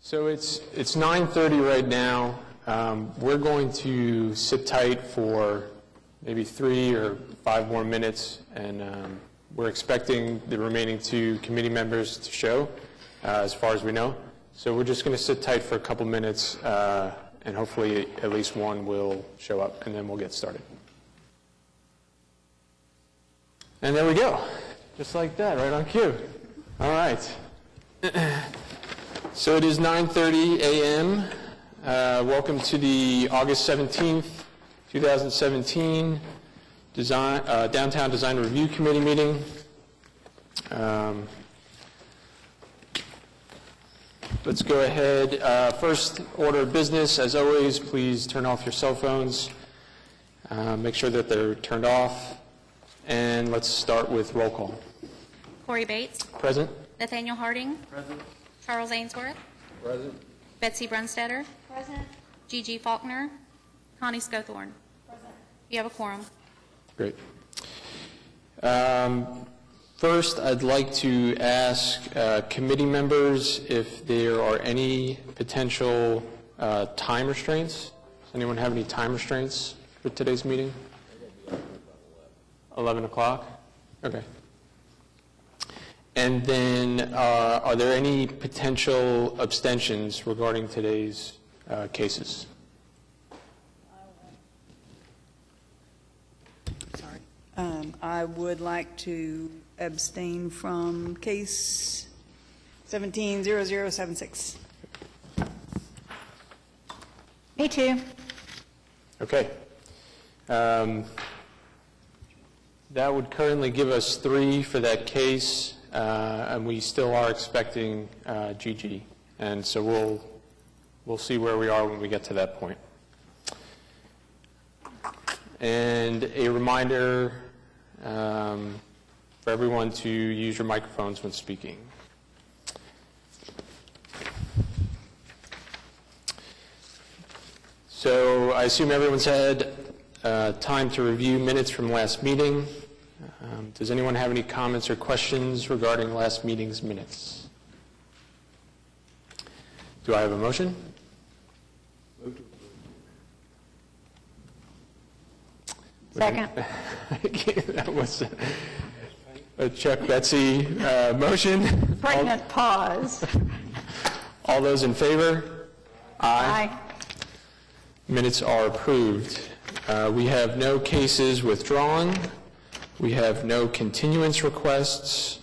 So it's 9:30 right now. We're going to sit tight for maybe 3 or 5 more minutes, and we're expecting the remaining 2 committee members to show, as far as we know. So we're just going to sit tight for a couple minutes, and hopefully at least one will show up, and then we'll get started. And there we go. Just like that, right on cue. All right. So it is 9:30 a.m. Welcome to the August 17th, 2017 Downtown Design Review Committee meeting. Let's go ahead. First order of business, as always, please turn off your cell phones. Make sure that they're turned off. And let's start with roll call. Corey Bates. Present. Nathaniel Harding. Present. Charles Ainsworth. Present. Betsy Brunstetter. Present. Gigi Faulkner. Connie Scothorn. Present. You have a quorum. Great. First, I'd like to ask committee members if there are any potential time restraints. Does anyone have any time restraints for today's meeting? 11 o'clock? Okay. And then are there any potential abstentions regarding today's cases? Sorry. I would like to abstain from case 17-0076. Me too. Okay. That would currently give us 3 for that case, and we still are expecting Gigi. And so we'll see where we are when we get to that point. And a reminder for everyone to use your microphones when speaking. So I assume everyone's had time to review minutes from last meeting. Does anyone have any comments or questions regarding last meeting's minutes? Do I have a motion? Second. That was a Chuck Betsy motion. Pregnant pause. All those in favor? Aye. Minutes are approved. We have no cases withdrawn. We have no continuance requests.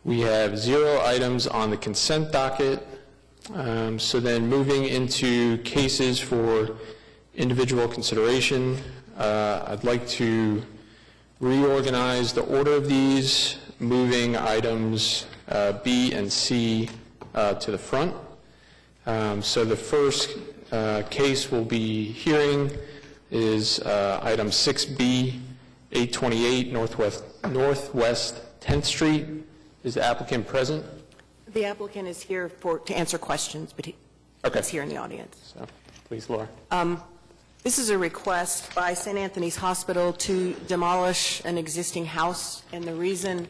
We have 0 items on the consent docket. So then moving into cases for individual consideration, I'd like to reorganize the order of these, moving items B and C to the front. So the first case we'll be hearing is item 6B, 828 Northwest 10th Street. Is the applicant present? The applicant is here to answer questions, but he's here in the audience. So, please, Laura. This is a request by St. Anthony's Hospital to demolish an existing house, and the reason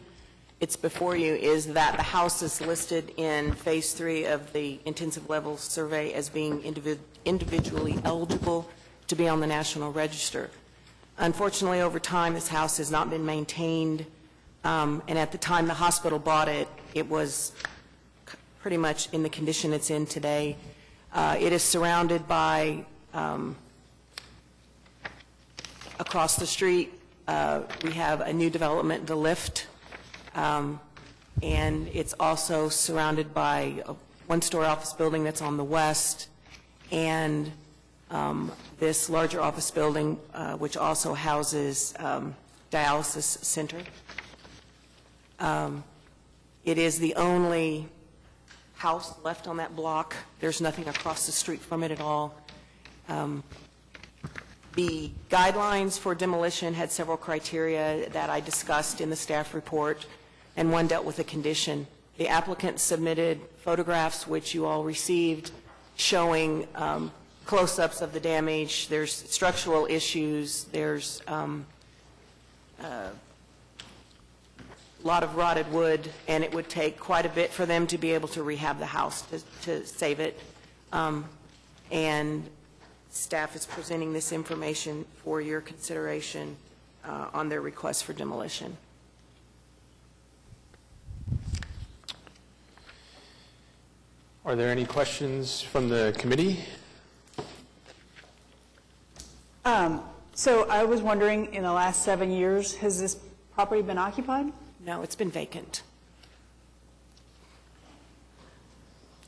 it's before you is that the house is listed in Phase 3 of the intensive level survey as being individually eligible to be on the National Register. Unfortunately, over time, this house has not been maintained, and at the time the hospital bought it, it was pretty much in the condition it's in today. It is surrounded by, across the street, we have a new development, the Lift, and it's also surrounded by a 1-story office building that's on the west, and this larger office building, which also houses dialysis center. It is the only house left on that block. There's nothing across the street from it at all. The guidelines for demolition had several criteria that I discussed in the staff report, and one dealt with the condition. The applicant submitted photographs, which you all received, showing close-ups of the damage. There's structural issues. There's lot of rotted wood, and it would take quite a bit for them to be able to rehab the house to save it. And staff is presenting this information for your consideration on their request for demolition. Are there any questions from the committee? So I was wondering, in the last 7 years, has this property been occupied? No, it's been vacant.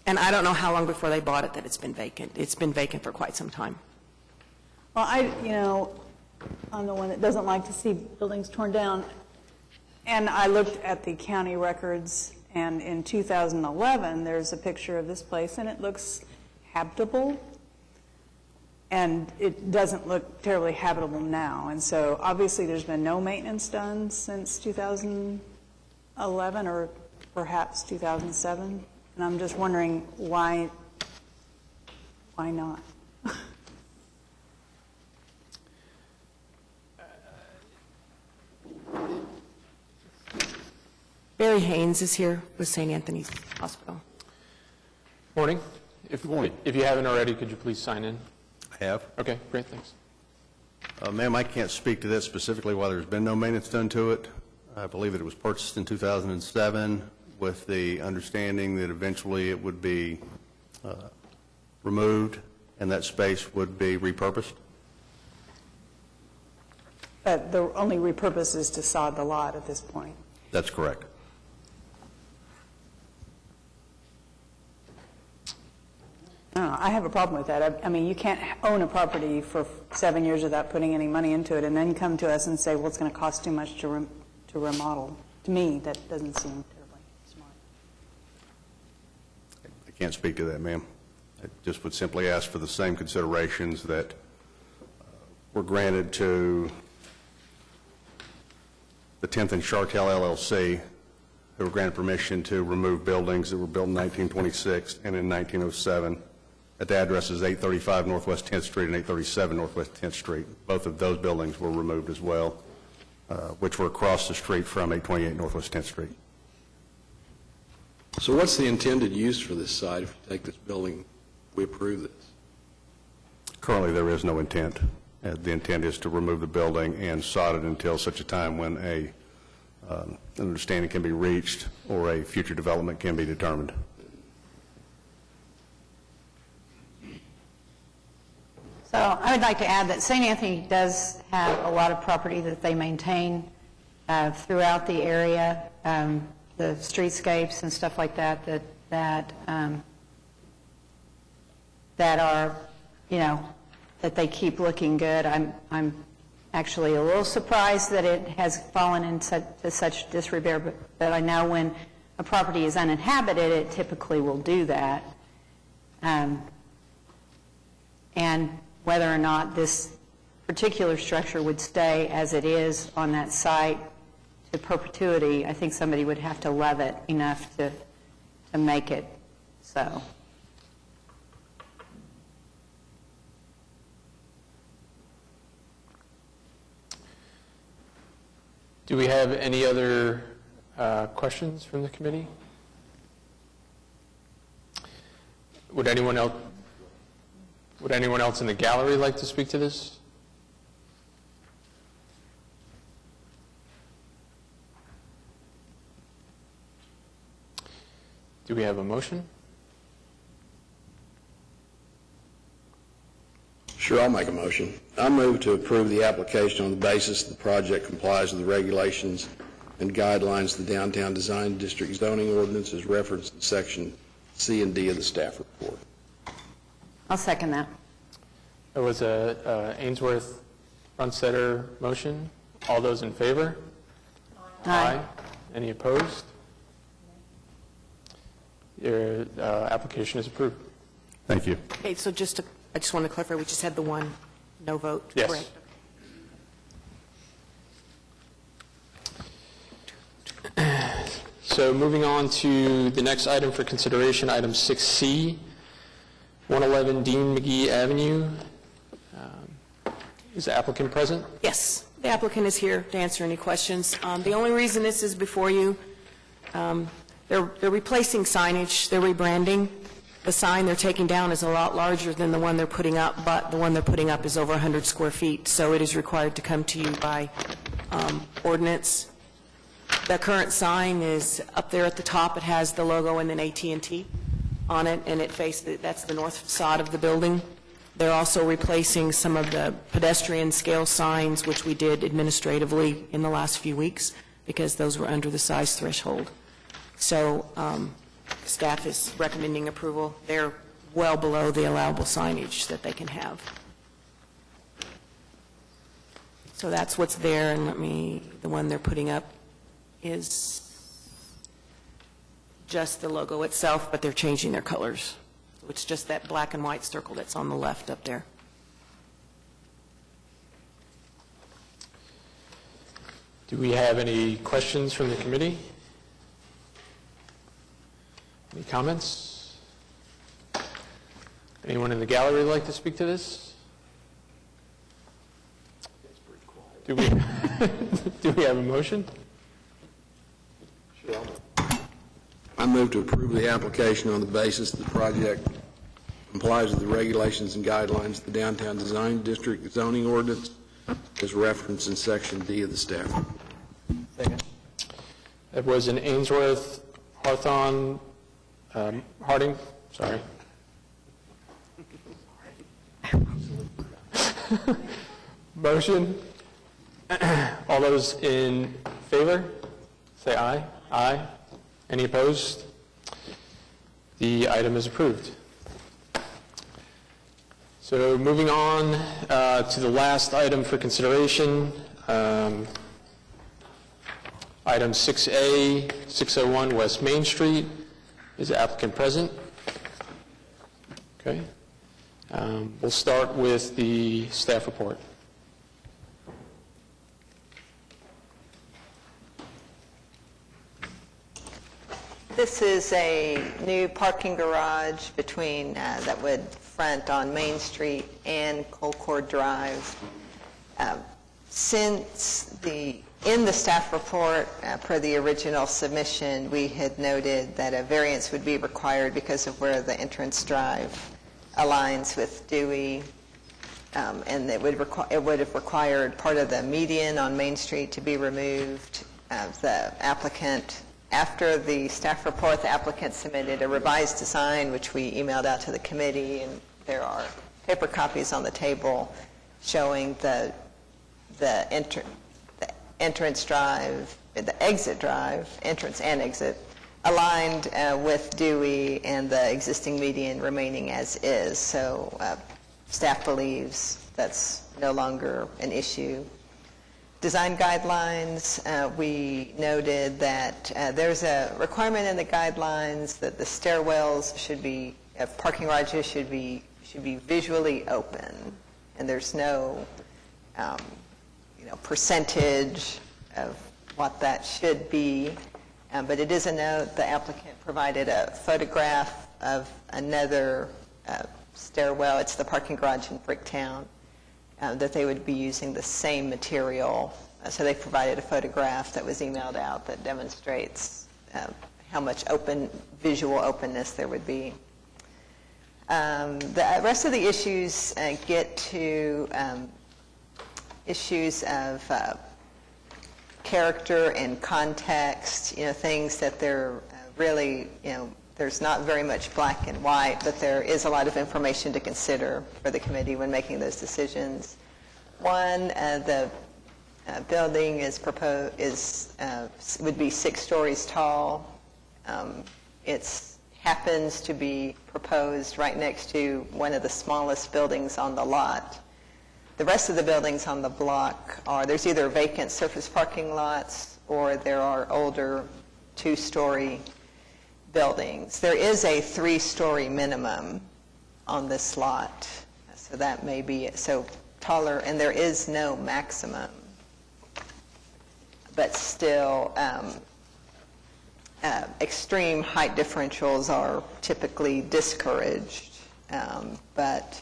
And I don't know how long before they bought it that it's been vacant. It's been vacant for quite some time. Well, I'm the one that doesn't like to see buildings torn down. And I looked at the county records, and in 2011, there's a picture of this place, and it looks habitable. And it doesn't look terribly habitable now. And so obviously there's been no maintenance done since 2011 or perhaps 2007. And I'm just wondering why not? Barry Haynes is here with St. Anthony's Hospital. Morning. If you haven't already, could you please sign in? I have. Okay, great, thanks. Ma'am, I can't speak to that specifically why there's been no maintenance done to it. I believe that it was purchased in 2007 with the understanding that eventually it would be removed and that space would be repurposed. But the only repurpose is to sod the lot at this point. That's correct. I have a problem with that. I mean, you can't own a property for 7 years without putting any money into it and then come to us and say, well, it's going to cost too much to remodel. To me, that doesn't seem terribly smart. I can't speak to that, ma'am. I just would simply ask for the same considerations that were granted to the 10th and Chartel LLC, who were granted permission to remove buildings that were built in 1926 and in 1907 at the addresses 835 Northwest 10th Street and 837 Northwest 10th Street. Both of those buildings were removed as well, which were across the street from 828 Northwest 10th Street. So what's the intended use for this site if we take this building, we approve this? Currently, there is no intent. The intent is to remove the building and sod it until such a time when an understanding can be reached or a future development can be determined. So I would like to add that St. Anthony does have a lot of property that they maintain throughout the area, the streetscapes and stuff like that, that are, that they keep looking good. I'm actually a little surprised that it has fallen into such disrepair, but I know when a property is uninhabited, it typically will do that. And whether or not this particular structure would stay as it is on that site to perpetuity, I think somebody would have to love it enough to make it so. Do we have any other questions from the committee? Would anyone else in the gallery like to speak to this? Do we have a motion? Sure, I'll make a motion. I move to approve the application on the basis the project complies with the regulations and guidelines of the Downtown Design District zoning ordinance as referenced in section C and D of the staff report. I'll second that. There was a Ainsworth Brunstetter motion. All those in favor? Aye. Any opposed? Your application is approved. Thank you. Okay, so I just want to clarify, we just had the one no vote, Yes. correct? So moving on to the next item for consideration, item 6C, 111 Dean McGee Avenue. Is the applicant present? Yes, The applicant is here to answer any questions. The only reason this is before you, they're replacing signage, they're rebranding. The sign they're taking down is a lot larger than the one they're putting up, but the one they're putting up is over 100 square feet, so it is required to come to you by ordinance. The current sign is up there at the top. It has the logo and then AT&T on it, and that's the north facade of the building. They're also replacing some of the pedestrian scale signs, which we did administratively in the last few weeks, because those were under the size threshold. So staff is recommending approval. They're well below the allowable signage that they can have. So that's what's there, and the one they're putting up is just the logo itself, but they're changing their colors. So it's just that black and white circle that's on the left up there. Do we have any questions from the committee? Any comments? Anyone in the gallery like to speak to this? Do we have a motion? I move to approve the application on the basis that the project complies with the regulations and guidelines of the Downtown Design District zoning ordinance as referenced in Section D of the staff. That was an Ainsworth, Harding, sorry. Motion. All those in favor, say aye. Aye. Any opposed? The item is approved. So moving on to the last item for consideration, item 6A, 601 West Main Street. Is the applicant present? Okay. We'll start with the staff report. This is a new parking garage between, that would front on Main Street and Colcord Drive. In the staff report, per the original submission, we had noted that a variance would be required because of where the entrance drive aligns with Dewey, and it would have required part of the median on Main Street to be removed. The applicant, after the staff report, the applicant submitted a revised design, which we emailed out to the committee, and there are paper copies on the table showing the entrance drive, the exit drive, entrance and exit, aligned with Dewey and the existing median remaining as is. So staff believes that's no longer an issue. Design guidelines, we noted that there's a requirement in the guidelines that the stairwells should be, parking garages should be visually open, and there's no percentage of what that should be. But it is a note, the applicant provided a photograph of another stairwell. It's the parking garage in Bricktown, that they would be using the same material. So they provided a photograph that was emailed out that demonstrates how much visual openness there would be. The rest of the issues get to issues of character and context, things that they're really, there's not very much black and white, but there is a lot of information to consider for the committee when making those decisions. One, the building would be 6 stories tall. It happens to be proposed right next to one of the smallest buildings on the lot. The rest of the buildings on the block there's either vacant surface parking lots or there are older 2-story buildings. There is a 3-story minimum on this lot, so that may be taller, and there is no maximum. But still, extreme height differentials are typically discouraged. But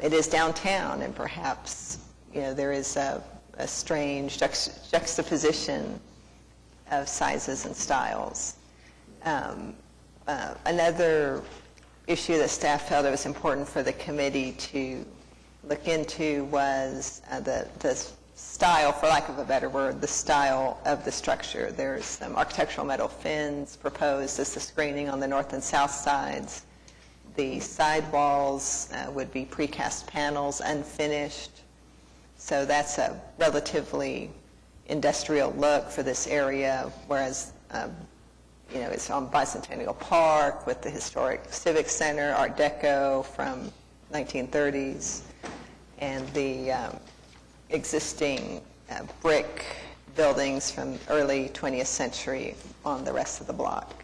it is downtown, and perhaps there is a a strange juxtaposition of sizes and styles. Another issue that staff felt it was important for the committee to look into was the style, for lack of a better word, the style of the structure. There's some architectural metal fins proposed as the screening on the north and south sides. The side walls would be precast panels, unfinished. So that's a relatively industrial look for this area, whereas it's on Bicentennial Park with the historic Civic Center, Art Deco from 1930s, and the existing brick buildings from early 20th century on the rest of the block.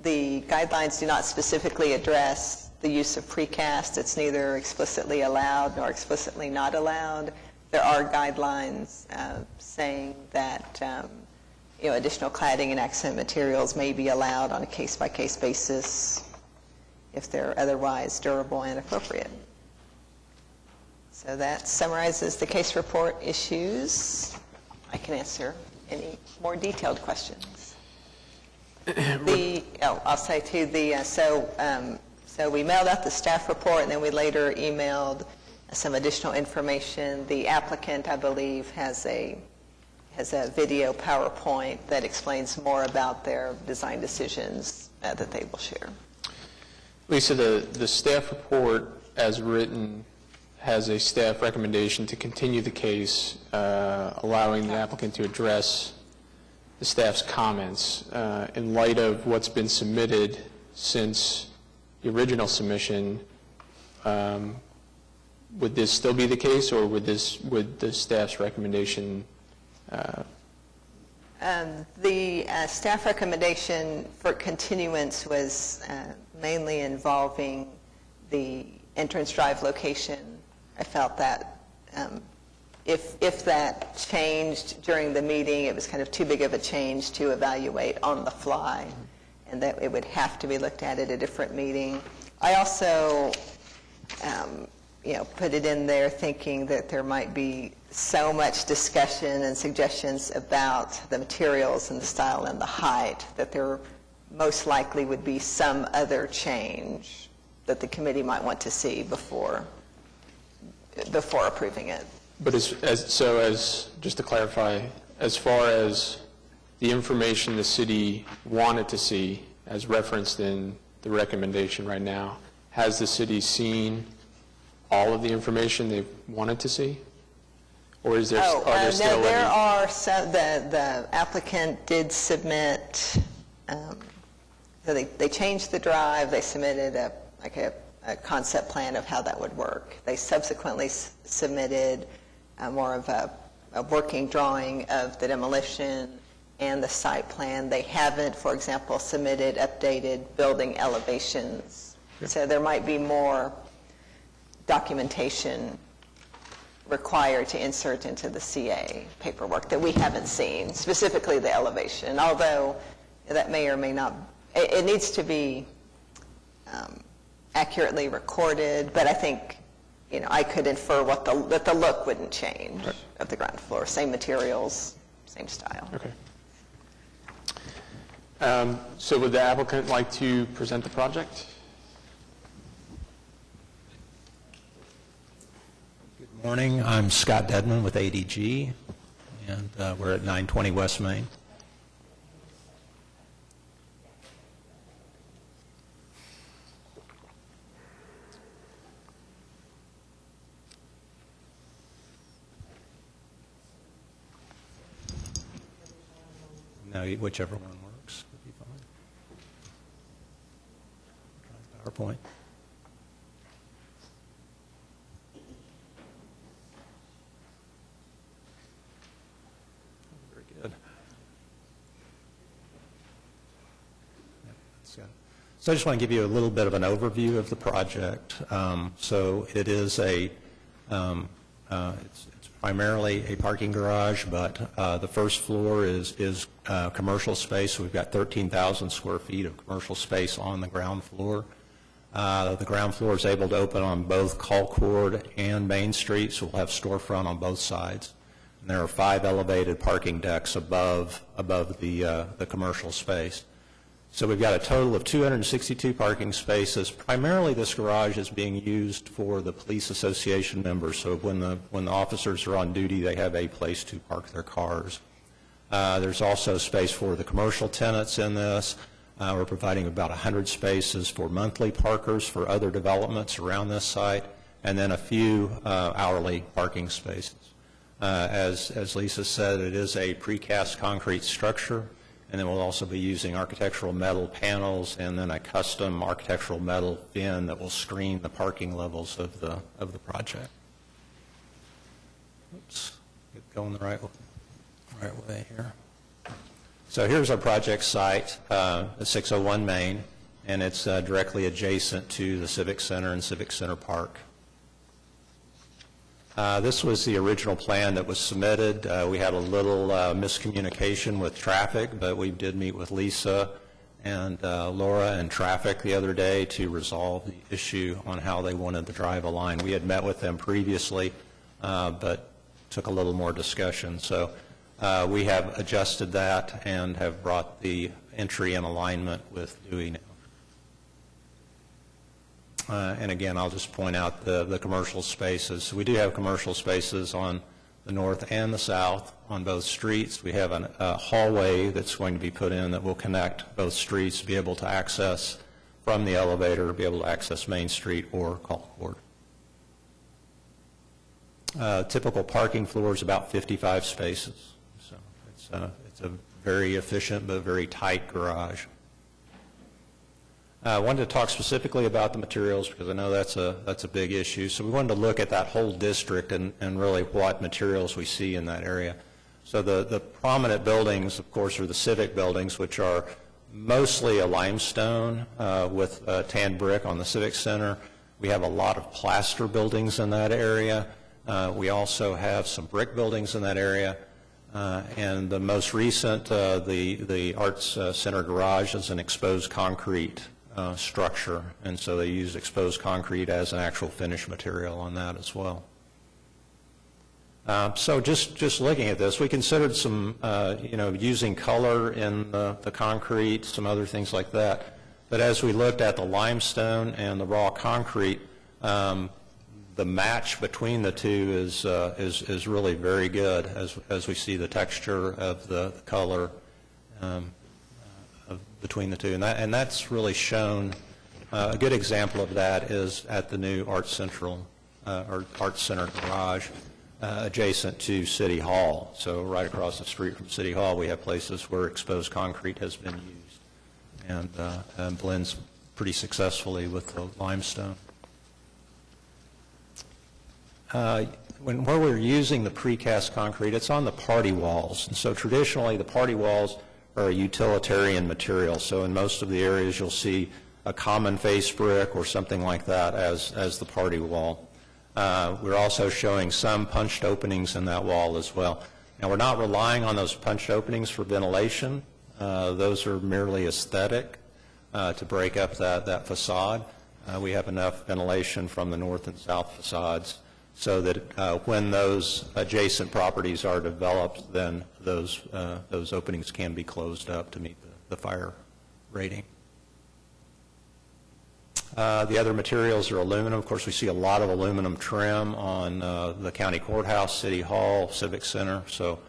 The guidelines do not specifically address the use of precast. It's neither explicitly allowed nor explicitly not allowed. There are guidelines saying that additional cladding and accent materials may be allowed on a case-by-case basis if they're otherwise durable and appropriate. So that summarizes the case report issues. I can answer any more detailed questions. I'll say too, so we mailed out the staff report, and then we later emailed some additional information. The applicant, I believe, has a video PowerPoint that explains more about their design decisions that they will share. Lisa, the staff report as written has a staff recommendation to continue the case, allowing the applicant to address the staff's comments. In light of what's been submitted since the original submission, would this still be the case, or would the staff's recommendation? The staff recommendation for continuance was mainly involving the entrance drive location. I felt that if that changed during the meeting, it was kind of too big of a change to evaluate on the fly, and that it would have to be looked at a different meeting. I also put it in there thinking that there might be so much discussion and suggestions about the materials and the style and the height that there most likely would be some other change that the committee might want to see before approving it. But just to clarify, as far as the information the city wanted to see, as referenced in the recommendation right now, has the city seen all of the information they wanted to see? Or is there, are there still there are some, the applicant did submit, so they changed the drive, they submitted a concept plan of how that would work. They subsequently submitted more of a working drawing of the demolition and the site plan. They haven't, for example, submitted updated building elevations. Yep. So there might be more documentation required to insert into the CA paperwork that we haven't seen, specifically the elevation, although that may or may not, it needs to be accurately recorded, but I think, I could infer that the look wouldn't change of the ground floor. Same materials, same style. Okay. So would the applicant like to present the project? Good morning. I'm Scott Dedman with ADG, and we're at 920 West Main. No, whichever one works would be fine. PowerPoint. Very good. So I just want to give you a little bit of an overview of the project. So it is it's primarily a parking garage, but the first floor is commercial space. So we've got 13,000 square feet of commercial space on the ground floor. The ground floor is able to open on both Colcord and Main Street, so we'll have storefront on both sides. And there are 5 elevated parking decks above the commercial space. So we've got a total of 262 parking spaces. Primarily, this garage is being used for the police association members. So when the officers are on duty, they have a place to park their cars. There's also space for the commercial tenants in this. We're providing about 100 spaces for monthly parkers for other developments around this site, and then a few hourly parking spaces. As Lisa said, it is a precast concrete structure, and then we'll also be using architectural metal panels and then a custom architectural metal fin that will screen the parking levels of the project. Oops, get going the right way here. So here's our project site, the 601 Main, and it's directly adjacent to the Civic Center and Civic Center Park. This was the original plan that was submitted. We had a little miscommunication with traffic, but we did meet with Lisa and Laura and traffic the other day to resolve the issue on how they wanted to drive a line. We had met with them previously, but took a little more discussion. So we have adjusted that and have brought the entry in alignment with Dewey now. And again, I'll just point out the commercial spaces. So we do have commercial spaces on the north and the south on both streets. We have a hallway that's going to be put in that will connect both streets to be able to access from the elevator, be able to access Main Street or Colcord. Typical parking floor is about 55 spaces. So it's a very efficient but very tight garage. I wanted to talk specifically about the materials because I know that's a big issue. So we wanted to look at that whole district and really what materials we see in that area. So the prominent buildings, of course, are the Civic buildings, which are mostly a limestone with tan brick on the Civic Center. We have a lot of plaster buildings in that area. We also have some brick buildings in that area. And the most recent, the Arts Center garage is an exposed concrete structure, and so they use exposed concrete as an actual finish material on that as well. So just looking at this, we considered some, using color in the concrete, some other things like that. But as we looked at the limestone and the raw concrete, the match between the two is really very good as we see the texture of the color between the two, and that's really shown. A good example of that is at the new Arts Center garage adjacent to City Hall. So right across the street from City Hall, we have places where exposed concrete has been used and blends pretty successfully with the limestone. Where we're using the precast concrete, it's on the party walls. And so traditionally, the party walls are a utilitarian material. So in most of the areas, you'll see a common face brick or something like that as the party wall. We're also showing some punched openings in that wall as well. Now, we're not relying on those punched openings for ventilation. Those are merely aesthetic to break up that facade. We have enough ventilation from the north and south facades so that when those adjacent properties are developed, then those openings can be closed up to meet the fire rating. The other materials are aluminum. Of course, we see a lot of aluminum trim on the county courthouse, City Hall, Civic Center, so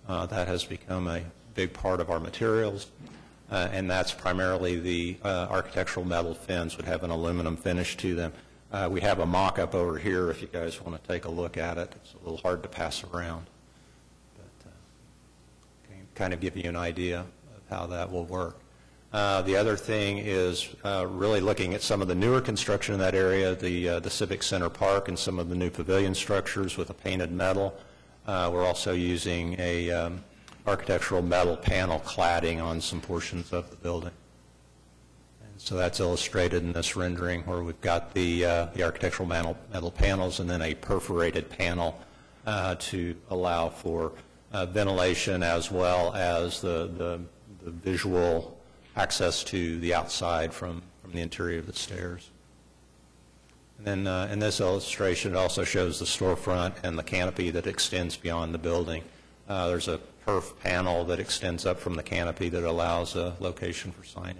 that has become a big part of our materials. And that's primarily the architectural metal fins would have an aluminum finish to them. We have a mock-up over here if you guys want to take a look at it. It's a little hard to pass around, but can kind of give you an idea of how that will work. The other thing is really looking at some of the newer construction in that area, the Civic Center Park and some of the new pavilion structures with a painted metal. We're also using a architectural metal panel cladding on some portions of the building. So that's illustrated in this rendering where we've got the architectural metal panels and then a perforated panel to allow for ventilation as well as the visual access to the outside from the interior of the stairs. And then in this illustration, it also shows the storefront and the canopy that extends beyond the building. There's a perf panel that extends up from the canopy that allows a location for signage.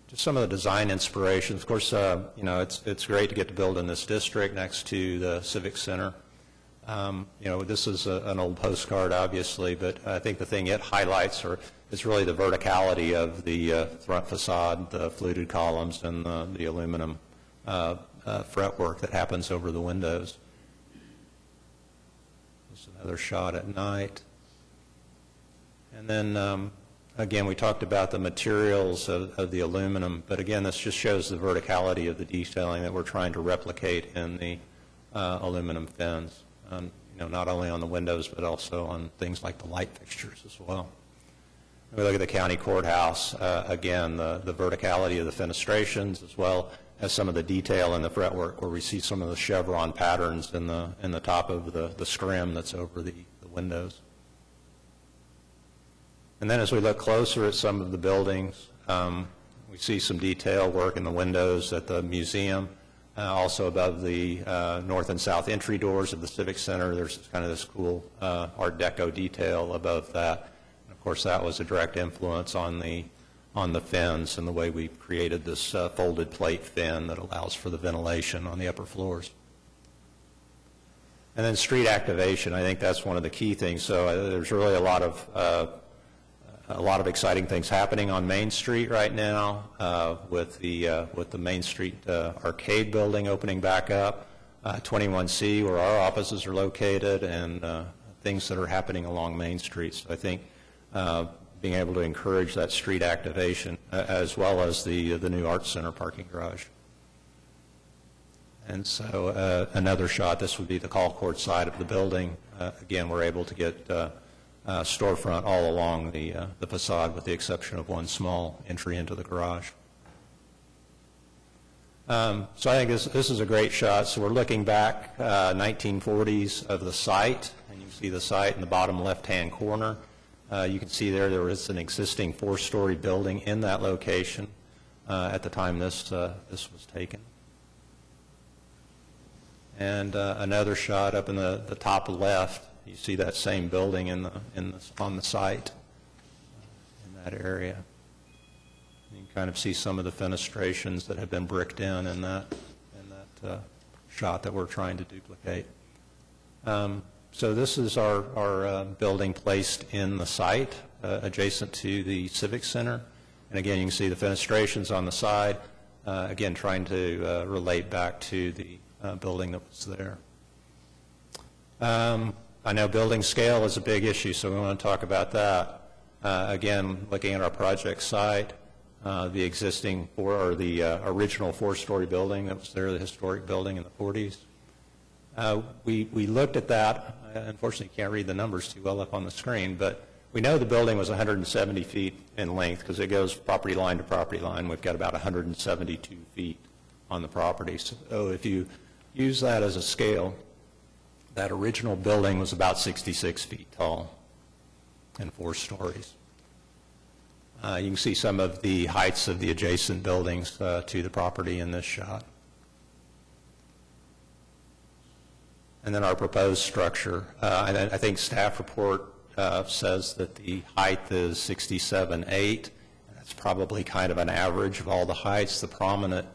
Just some of the design inspirations. Of course, you know, it's great to get to build in this district next to the Civic Center. You know, this is an old postcard, obviously, but I think the thing it highlights is really the verticality of the front facade, the fluted columns, and the aluminum fretwork that happens over the windows. There's another shot at night. And then, again, we talked about the materials of the aluminum, but again, this just shows the verticality of the detailing that we're trying to replicate in the aluminum fins. You know, not only on the windows, but also on things like the light fixtures as well. When we look at the county courthouse, again, the verticality of the fenestrations, as well as some of the detail in the fretwork, where we see some of the chevron patterns in the top of the scrim that's over the windows. And then as we look closer at some of the buildings, we see some detail work in the windows at the museum. Also above the north and south entry doors of the Civic Center, there's kind of this cool Art Deco detail above that. And of course, that was a direct influence on the fins and the way we created this folded plate fin that allows for the ventilation on the upper floors. And then street activation, I think that's one of the key things. So there's really a lot of exciting things happening on Main Street right now with the Main Street arcade building opening back up, 21C where our offices are located, and things that are happening along Main Street. So I think being able to encourage that street activation as well as the new Arts Center parking garage. And so another shot, this would be the call court side of the building. Again, we're able to get storefront all along the facade with the exception of one small entry into the garage. So I think this is a great shot. So we're looking back 1940s of the site, and you see the site in the bottom left-hand corner. You can see there was an existing 4-story building in that location at the time this was taken. And another shot up in the top left. You see that same building on the site in that area. You can kind of see some of the fenestrations that have been bricked in that shot that we're trying to duplicate. So this is our building placed in the site adjacent to the Civic Center. And again, you can see the fenestrations on the side, again, trying to relate back to the building that was there. I know building scale is a big issue, so we want to talk about that. Again, looking at our project site, the existing the original 4-story building that was there, the historic building in the 40s. We looked at that. Unfortunately, you can't read the numbers too well up on the screen, but we know the building was 170 feet in length because it goes property line to property line. We've got about 172 feet on the property. So if you use that as a scale, that original building was about 66 feet tall and 4 stories. You can see some of the heights of the adjacent buildings to the property in this shot. And then our proposed structure. I think staff report says that the height is 67.8, and that's probably kind of an average of all the heights. The prominent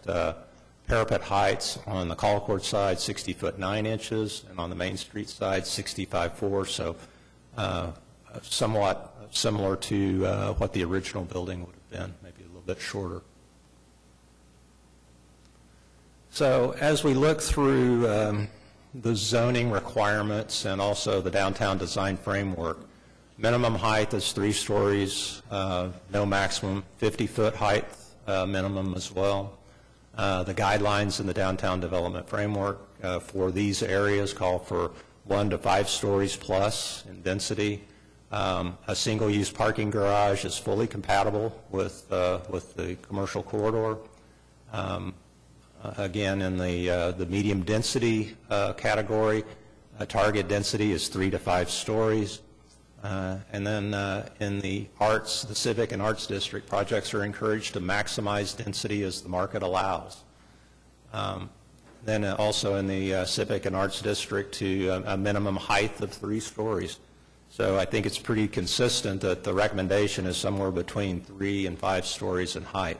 parapet heights on the call court side, 60 foot 9 inches, and on the Main Street side, 65.4, so somewhat similar to what the original building would have been, maybe a little bit shorter. So as we look through the zoning requirements and also the downtown design framework, minimum height is 3 stories, no maximum, 50-foot height minimum as well. The guidelines in the downtown development framework for these areas call for 1 to 5 stories plus in density. A single-use parking garage is fully compatible with the commercial corridor. Again, in the medium density category, target density is 3 to 5 stories. And then in the arts, the civic and arts district, projects are encouraged to maximize density as the market allows. Then also in the Civic and Arts District to a minimum height of 3 stories. So I think it's pretty consistent that the recommendation is somewhere between 3 and 5 stories in height.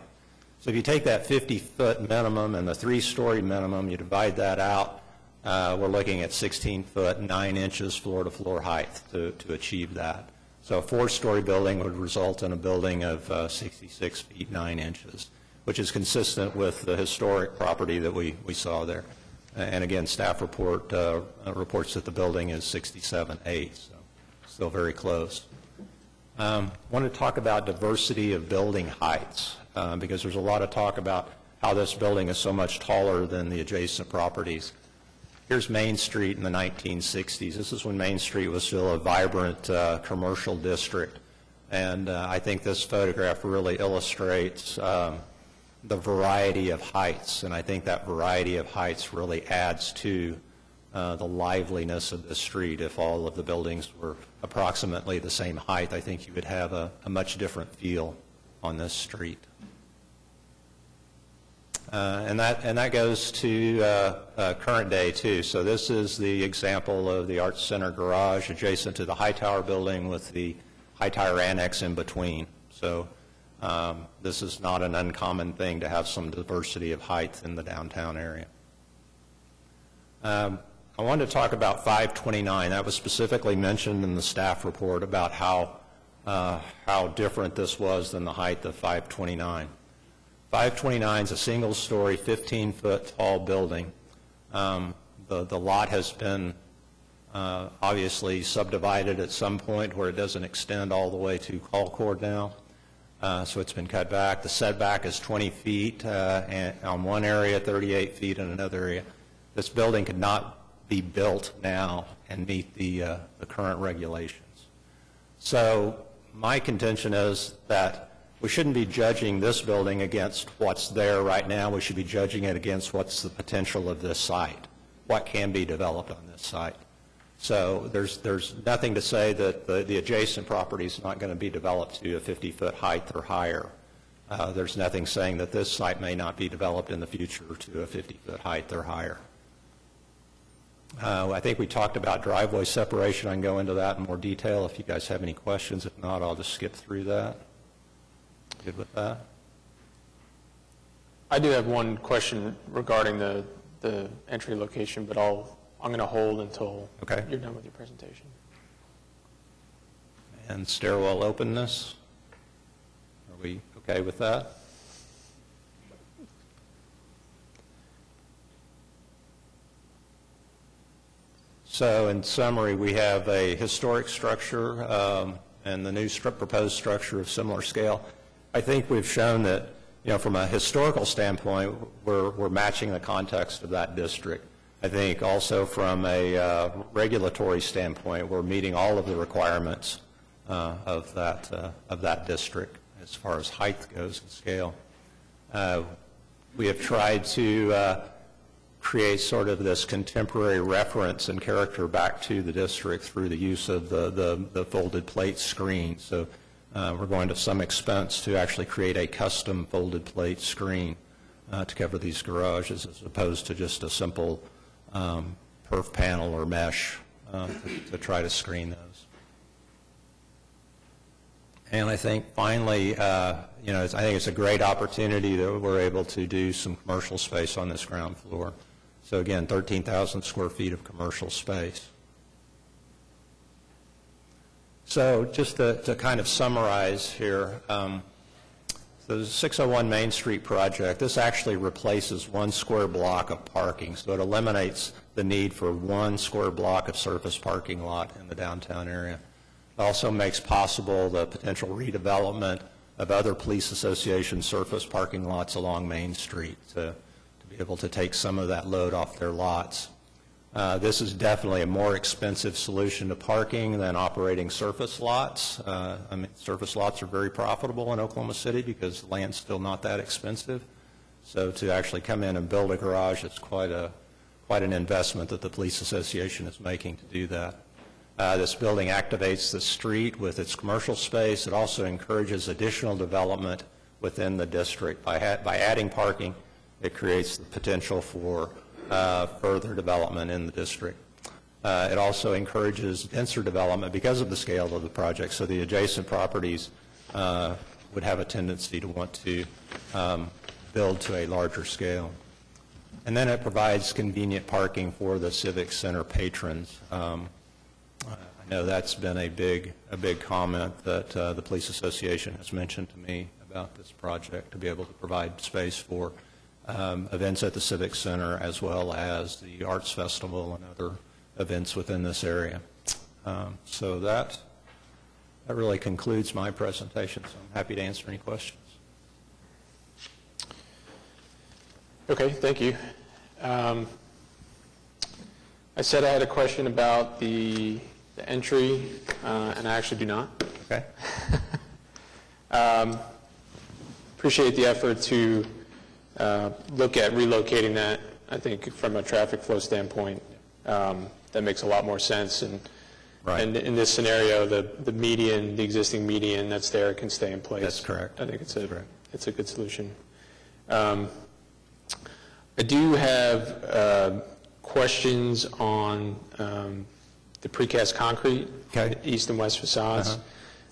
So if you take that 50-foot minimum and the 3-story minimum, you divide that out, we're looking at 16-foot, 9 inches floor-to-floor height to achieve that. So a 4-story building would result in a building of 66 feet, 9 inches, which is consistent with the historic property that we saw there. And again, staff report reports that the building is 67.8, so still very close. I want to talk about diversity of building heights, because there's a lot of talk about how this building is so much taller than the adjacent properties. Here's Main Street in the 1960s. This is when Main Street was still a vibrant commercial district. And I think this photograph really illustrates the variety of heights. And I think that variety of heights really adds to the liveliness of the street. If all of the buildings were approximately the same height, I think you would have a much different feel on this street. And that goes to current day, too. So this is the example of the Arts Center garage adjacent to the Hightower building with the Hightower Annex in between. So this is not an uncommon thing to have some diversity of height in the downtown area. I wanted to talk about 529. That was specifically mentioned in the staff report about how different this was than the height of 529. 529 is a single-story, 15-foot tall building. The lot has been obviously subdivided at some point where it doesn't extend all the way to Colcord now. So it's been cut back. The setback is 20 feet on one area, 38 feet in another area. This building could not be built now and meet the current regulations. So my contention is that we shouldn't be judging this building against what's there right now. We should be judging it against what's the potential of this site, what can be developed on this site. So there's nothing to say that the adjacent property is not going to be developed to a 50-foot height or higher. There's nothing saying that this site may not be developed in the future to a 50-foot height or higher. I think we talked about driveway separation. I can go into that in more detail if you guys have any questions. If not, I'll just skip through that. Good with that? I do have one question regarding the entry location, but I'm going to hold until you're done with your presentation. And stairwell openness. Are we okay with that? So in summary, we have a historic structure and the new proposed structure of similar scale. I think we've shown that, from a historical standpoint, we're matching the context of that district. I think also from a regulatory standpoint, we're meeting all of the requirements of that district as far as height goes and scale. We have tried to create sort of this contemporary reference and character back to the district through the use of the folded plate screen. So we're going to some expense to actually create a custom folded plate screen to cover these garages as opposed to just a simple perf panel or mesh to try to screen those. And I think finally, I think it's a great opportunity that we're able to do some commercial space on this ground floor. So again, 13,000 square feet of commercial space. So just to kind of summarize here, the 601 Main Street project, this actually replaces 1 square block of parking. So it eliminates the need for 1 square block of surface parking lot in the downtown area. It also makes possible the potential redevelopment of other police association surface parking lots along Main Street to be able to take some of that load off their lots. This is definitely a more expensive solution to parking than operating surface lots. Surface lots are very profitable in Oklahoma City because land's still not that expensive. So to actually come in and build a garage, it's quite an investment that the police association is making to do that. This building activates the street with its commercial space. It also encourages additional development within the district. By adding parking, it creates the potential for further development in the district. It also encourages denser development because of the scale of the project, so the adjacent properties would have a tendency to want to build to a larger scale. And then it provides convenient parking for the Civic Center patrons. I know that's been a big comment that the Police Association has mentioned to me about this project, to be able to provide space for events at the Civic Center as well as the Arts Festival and other events within this area. So that really concludes my presentation, so I'm happy to answer any questions. Okay, thank you. I said I had a question about the entry, and I actually do not. Okay. Appreciate the effort to look at relocating that. I think from a traffic flow standpoint, that makes a lot more sense. And Right. And in this scenario, the median, the existing median that's there can stay in place. That's correct. I think it's That's correct. it's a good solution. I do have questions on the precast concrete, Okay. east and west facades.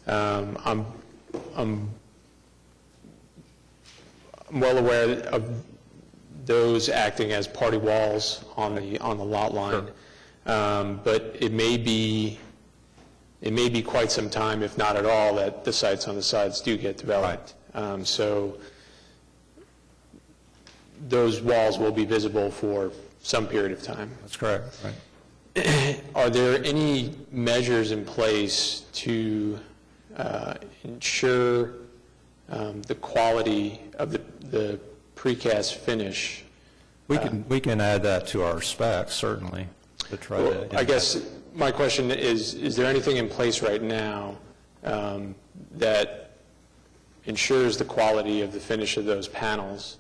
I'm well aware of those acting as party walls on the lot line. But it may be quite some time, if not at all, that the sites on the sides do get developed. So those walls will be visible for some period of time. That's correct. Right. Are there any measures in place to ensure the quality of the precast finish? We can add that to our specs, certainly, to try Well, to... I guess my question is there anything in place right now that ensures the quality of the finish of those panels?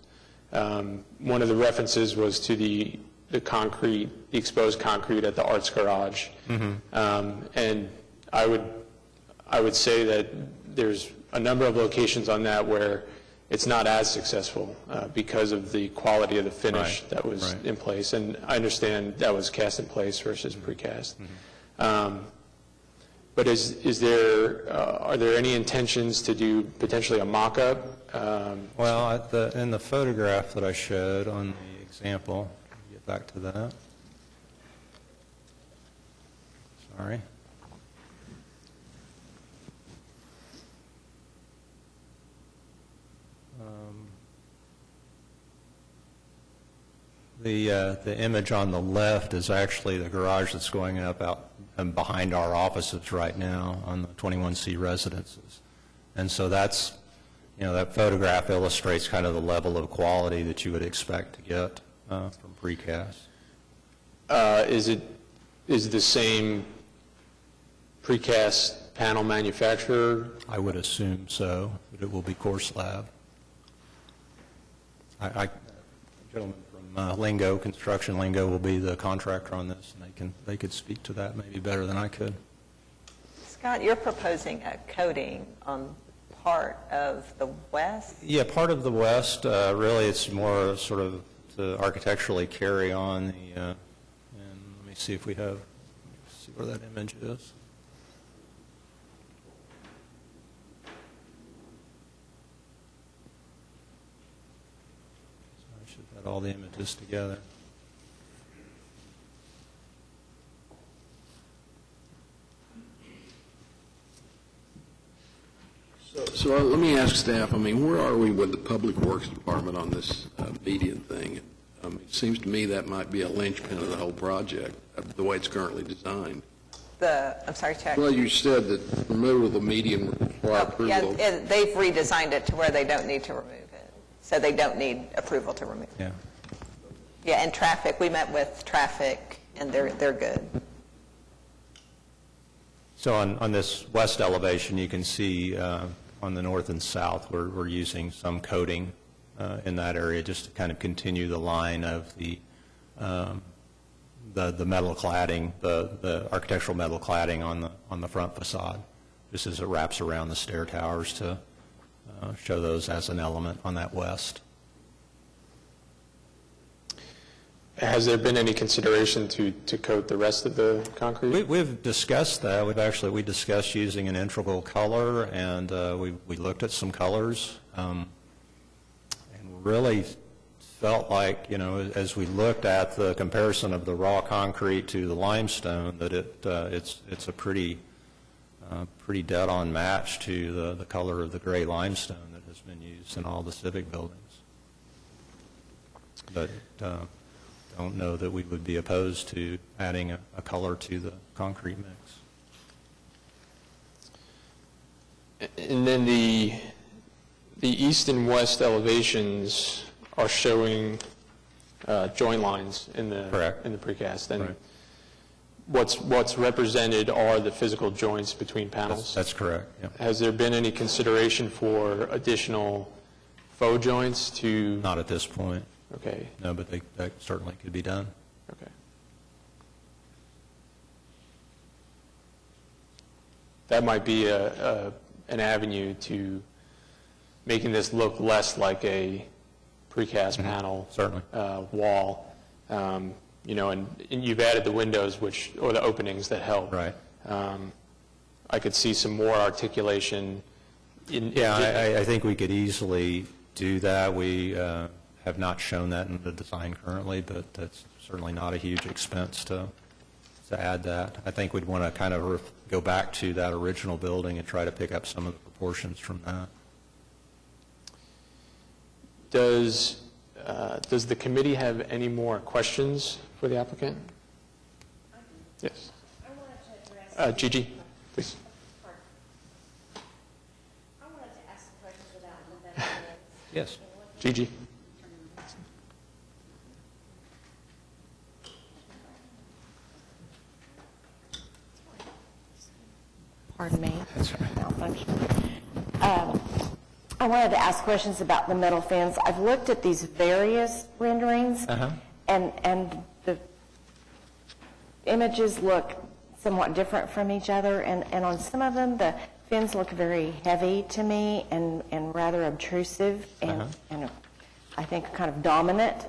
One of the references was to the concrete, the exposed concrete at the Arts Garage. And I would say that there's a number of locations on that where it's not as successful because of the quality of the finish Right, that was right. in place. And I understand that was cast in place versus precast. But are there any intentions to do potentially a mock-up? Well, in the photograph that I showed on the example, get back to that. Sorry. The image on the left is actually the garage that's going up out and behind our offices right now on the 21C residences. And so that's, that photograph illustrates kind of the level of quality that you would expect to get from precast. Is the same precast panel manufacturer? I would assume so, that it will be Core Slab. Gentlemen from Lingo, Construction Lingo, will be the contractor on this, and they could speak to that maybe better than I could. Scott, you're proposing a coating on part of the west? Yeah, part of the west, really it's more sort of to architecturally carry on the, and let me see if we have, see where that image is. So I should have all the images together. So let me ask staff, where are we with the Public Works Department on this median thing? It seems to me that might be a linchpin of the whole project, the way it's currently designed. I'm sorry, Chuck. Well, you said that removal of the median would require Yeah, approval. they've redesigned it to where they don't need to remove it. So they don't need approval to remove it. Yeah. Yeah, and traffic, we met with traffic, and they're good. So on this west elevation, you can see on the north and south, we're using some coating in that area just to kind of continue the line of the metal cladding, the architectural metal cladding on the front facade, just as it wraps around the stair towers to show those as an element on that west. Has there been any consideration to coat the rest of the concrete? We've discussed that. We discussed using an integral color, and we looked at some colors, and really felt like, as we looked at the comparison of the raw concrete to the limestone, that it's a pretty dead-on match to the color of the gray limestone that has been used in all the civic buildings. But don't know that we would be opposed to adding a color to the concrete mix. And then the east and west elevations are showing joint lines in the Correct. in the precast. And Right. what's represented are the physical joints between panels. That's correct, yeah. Has there been any consideration for additional faux joints to? Not at this point, Okay. no, but that certainly could be done. Okay. That might be an avenue to making this look less like a precast panel. Certainly. Wall. And you've added the windows, or the openings that help. Right. I could see some more articulation. Yeah, I think we could easily do that. We have not shown that in the design currently, but that's certainly not a huge expense to add that. I think we'd want to kind of go back to that original building and try to pick up some of the proportions from that. Does the committee have any more questions for the applicant? Yes. I wanted to address. Gigi, please. I wanted to ask some questions about the benefits. Yes. Gigi. Pardon me. Malfunction. I wanted to ask questions about the metal fence. I've looked at these various renderings, and the images look somewhat different from each other, and on some of them, the fins look very heavy to me and rather obtrusive, and I think kind of dominant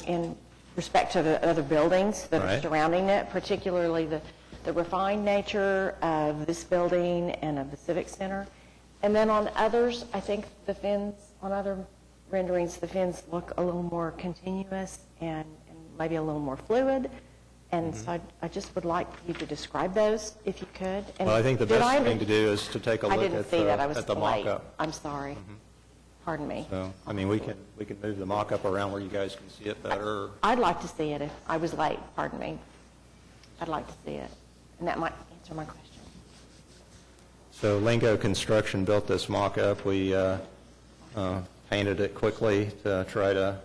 in respect to the other buildings that are surrounding it, particularly the refined nature of this building and of the Civic Center. And then on others, I think the fins, on other renderings, the fins look a little more continuous and maybe a little more fluid. And so I just would like you to describe those, if you could. And Well, I think the best thing to do is to take a I look didn't see that. I was at the late. mock-up. I'm sorry. Pardon me. So, I mean, we can move the mock-up around where you guys can see it better. I'd like to see it if I was late. Pardon me. I'd like to see it. And that might answer my question. So Lingo Construction built this mock-up. We painted it quickly to try to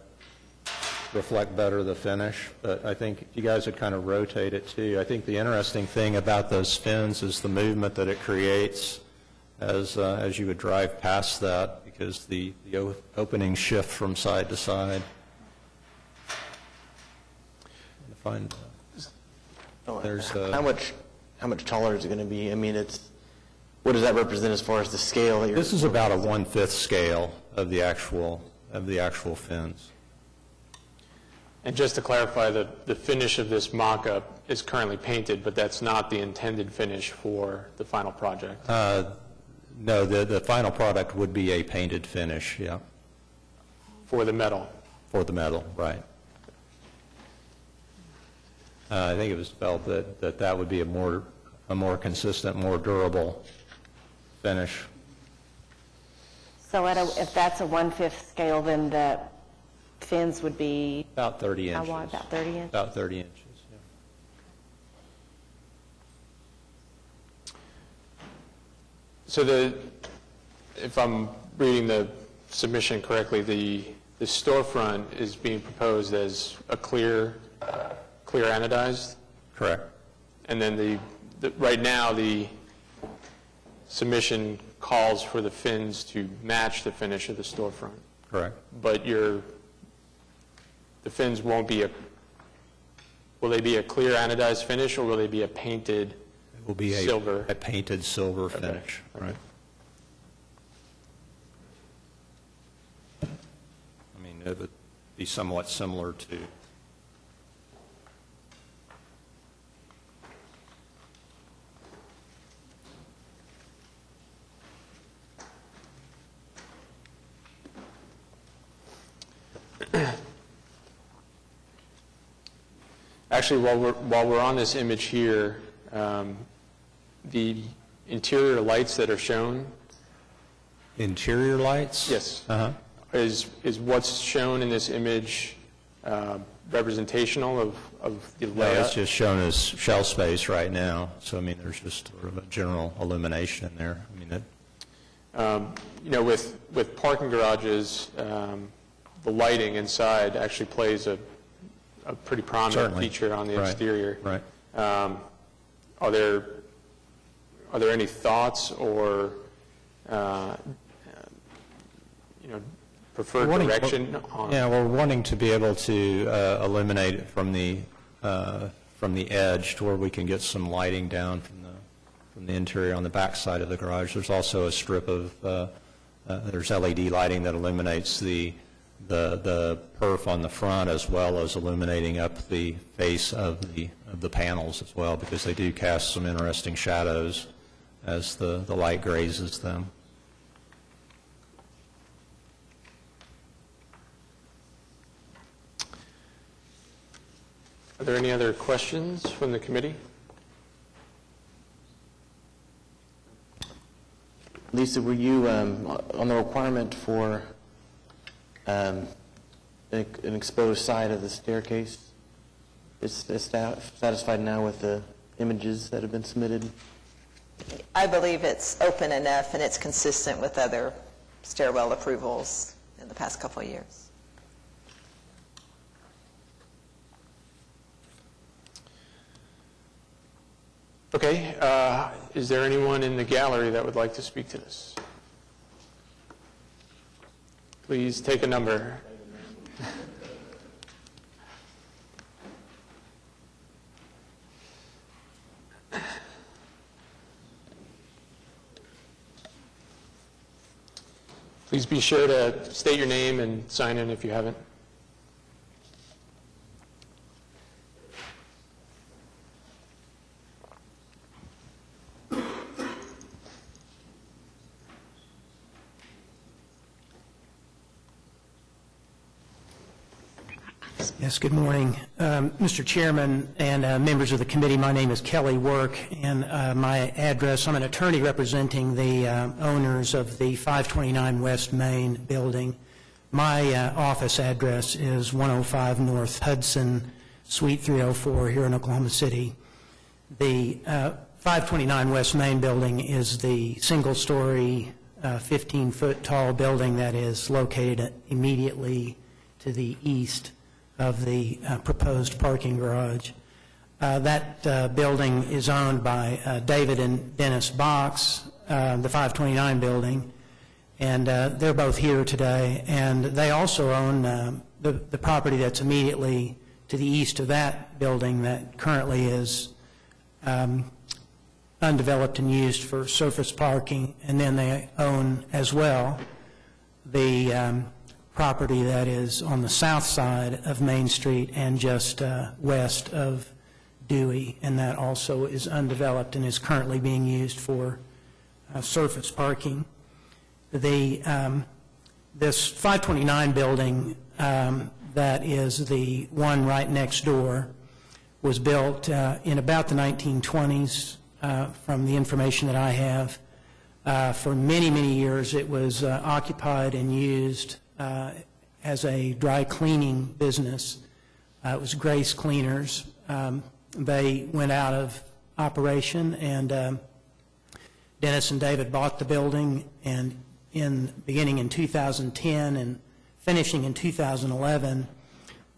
reflect better the finish. But I think if you guys would kind of rotate it too. I think the interesting thing about those fins is the movement that it creates as you would drive past that, because the openings shift from side to side. There's how much taller is it going to be? I mean, what does that represent as far as the scale that you're? This is about a 1/5 scale of the actual fins. And just to clarify, the finish of this mock-up is currently painted, but that's not the intended finish for the final project. No, the final product would be a painted finish, yeah. For the metal. For the metal, right. I think it was felt that would be a more consistent, more durable finish. So if that's a 1/5 scale, then the fins would be About 30 how inches. wide? About 30 inches? About 30 inches, yeah. So if I'm reading the submission correctly, the storefront is being proposed as a clear anodized? Correct. And then right now, the submission calls for the fins to match the finish of the storefront. Correct. But the fins won't be will they be a clear anodized finish, or will they be a painted It will be silver? a painted silver finish, right. I mean, it would be somewhat similar to Actually, while we're on this image here, the interior lights that are shown, Interior lights? yes, Uh-huh. is what's shown in this image representational of the No, layout? it's just shown as shell space right now, so I mean, there's just sort of a general illumination in there. I mean, With parking garages, the lighting inside actually plays a pretty prominent Certainly. feature on the Right. exterior. Right. Are there any thoughts or, preferred direction on? Yeah, we're wanting to be able to illuminate it from the edge to where we can get some lighting down from the interior on the back side of the garage. There's also a strip of, there's LED lighting that illuminates the perf on the front, as well as illuminating up the face of the panels as well, because they do cast some interesting shadows as the light grazes them. Are there any other questions from the committee? Lisa, were you on the requirement for an exposed side of the staircase? Is staff satisfied now with the images that have been submitted? I believe it's open enough and it's consistent with other stairwell approvals in the past couple of years. Okay, is there anyone in the gallery that would like to speak to this? Please take a number. Please be sure to state your name and sign in if you haven't. Yes, good morning. Mr. Chairman and members of the committee, my name is Kelly Work, and my address, I'm an attorney representing the owners of the 529 West Main building. My office address is 105 North Hudson, Suite 304 here in Oklahoma City. The 529 West Main building is the single-story, 15-foot tall building that is located immediately to the east of the proposed parking garage. That building is owned by David and Dennis Box, the 529 building, and they're both here today. And they also own the property that's immediately to the east of that building that currently is undeveloped and used for surface parking. And then they own as well the property that is on the south side of Main Street and just west of Dewey, and that also is undeveloped and is currently being used for surface parking. This 529 building that is the one right next door was built in about the 1920s from the information that I have. For many, many years it was occupied and used as a dry cleaning business. It was Grace Cleaners. They went out of operation, and Dennis and David bought the building, and beginning in 2010 and finishing in 2011,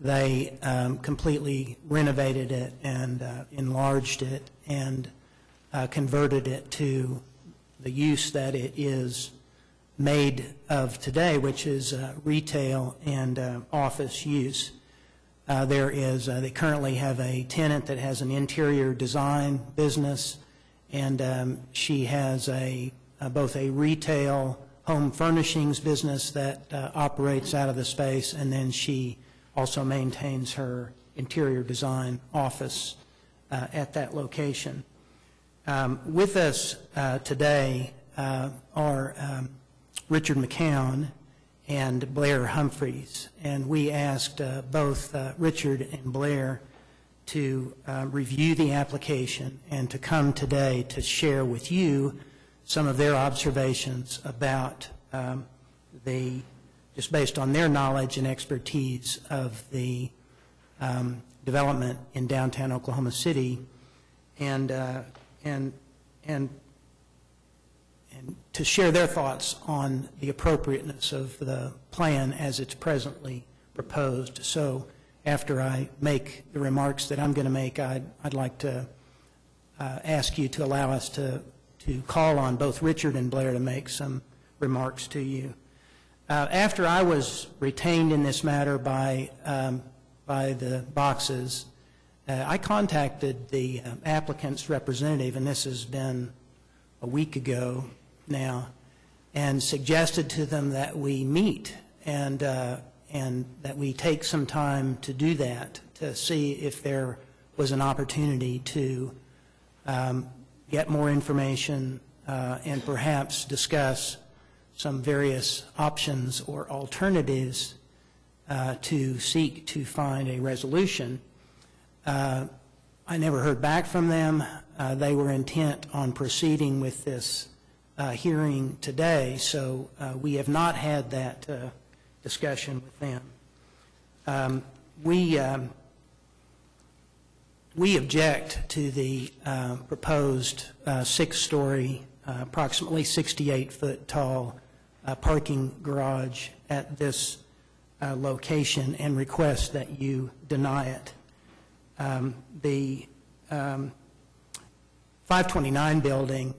they completely renovated it and enlarged it and converted it to the use that it is made of today, which is retail and office use. They currently have a tenant that has an interior design business, and she has both a retail home furnishings business that operates out of the space, and then she also maintains her interior design office at that location. With us today are Richard McCown and Blair Humphreys, and we asked both Richard and Blair to review the application and to come today to share with you some of their observations about just based on their knowledge and expertise of the development in downtown Oklahoma City, and to share their thoughts on the appropriateness of the plan as it's presently proposed. So after I make the remarks that I'm going to make, I'd like to ask you to allow us to call on both Richard and Blair to make some remarks to you. After I was retained in this matter by the Boxes, I contacted the applicant's representative, and this has been a week ago now, and suggested to them that we meet and that we take some time to do that, to see if there was an opportunity to get more information and perhaps discuss some various options or alternatives to seek to find a resolution. I never heard back from them. They were intent on proceeding with this hearing today, so we have not had that discussion with them. We object to the proposed 6-story, approximately 68-foot tall parking garage at this location and request that you deny it. The 529 building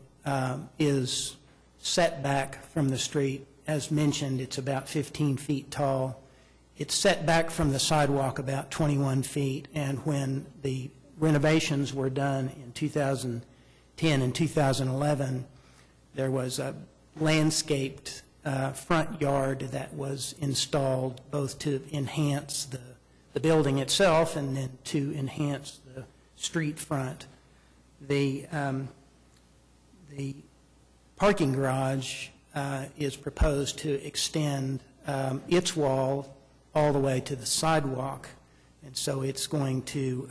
is set back from the street. As mentioned, it's about 15 feet tall. It's set back from the sidewalk about 21 feet, and when the renovations were done in 2010 and 2011, there was a landscaped front yard that was installed both to enhance the building itself and then to enhance the street front. The parking garage is proposed to extend its wall all the way to the sidewalk, and so it's going to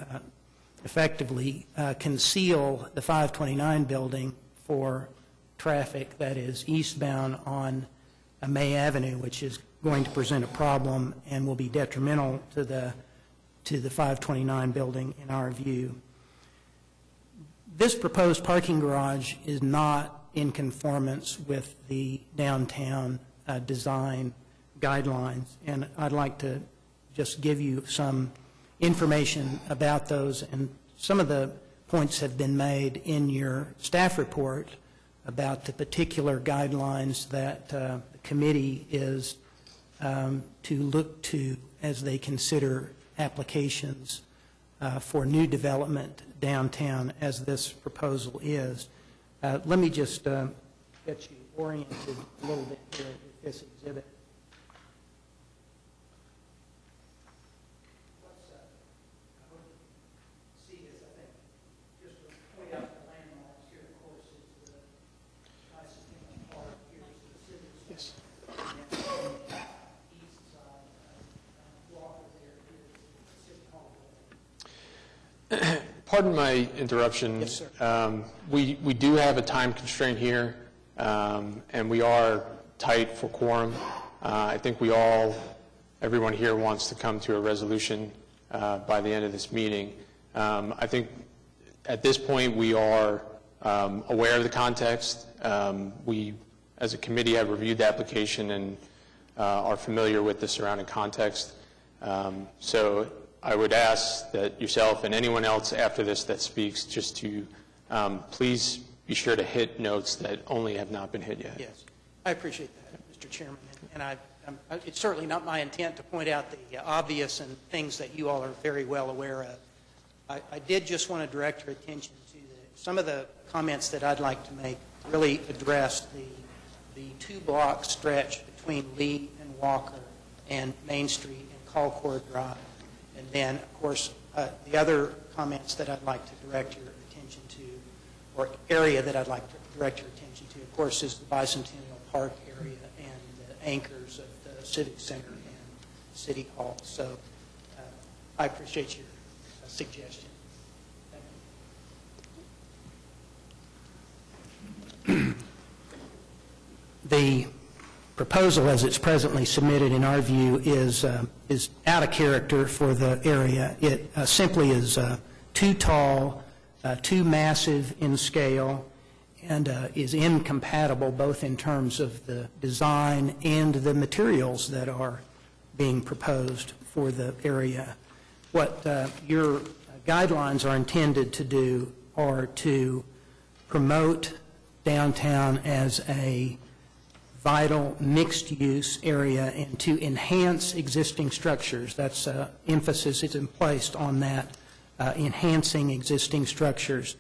effectively conceal the 529 building for traffic that is eastbound on May Avenue, which is going to present a problem and will be detrimental to the 529 building in our view. This proposed parking garage is not in conformance with the downtown design guidelines, and I'd like to just give you some information about those, and some of the points have been made in your staff report about the particular guidelines that the committee is to look to as they consider applications for new development downtown, as this proposal is. Let me just get you oriented a little bit here with this exhibit. Pardon my interruption. Yes, sir. We do have a time constraint here, and we are tight for quorum. I think everyone here wants to come to a resolution by the end of this meeting. I think at this point we are aware of the context. We, as a committee, have reviewed the application and are familiar with the surrounding context. So I would ask that yourself and anyone else after this that speaks just to please be sure to hit notes that only have not been hit yet. Yes, I appreciate that, Mr. Chairman. And it's certainly not my intent to point out the obvious and things that you all are very well aware of. I did just want to direct your attention to some of the comments that I'd like to make really address the 2-block stretch between Lee and Walker and Main Street and Colcord Drive. And then, of course, the other comments that I'd like to direct your attention to, or area that I'd like to direct your attention to, of course, is the Bicentennial Park area and the anchors of the Civic Center and City Hall. So I appreciate your suggestion. The proposal, as it's presently submitted, in our view, is out of character for the area. It simply is too tall, too massive in scale, and is incompatible both in terms of the design and the materials that are being proposed for the area. What your guidelines are intended to do are to promote downtown as a vital mixed-use area and to enhance existing structures. That's emphasis is placed on that, enhancing existing structures.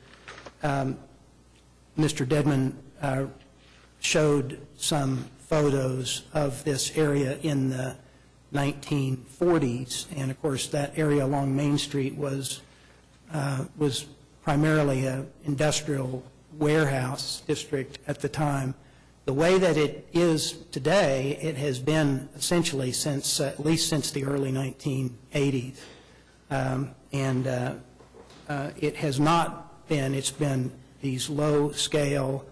Mr. Dedman showed some photos of this area in the 1940s, and of course that area along Main Street was primarily an industrial warehouse district at the time. The way that it is today, it has been essentially since, at least since the early 1980s. It has not been, it's been these low-scale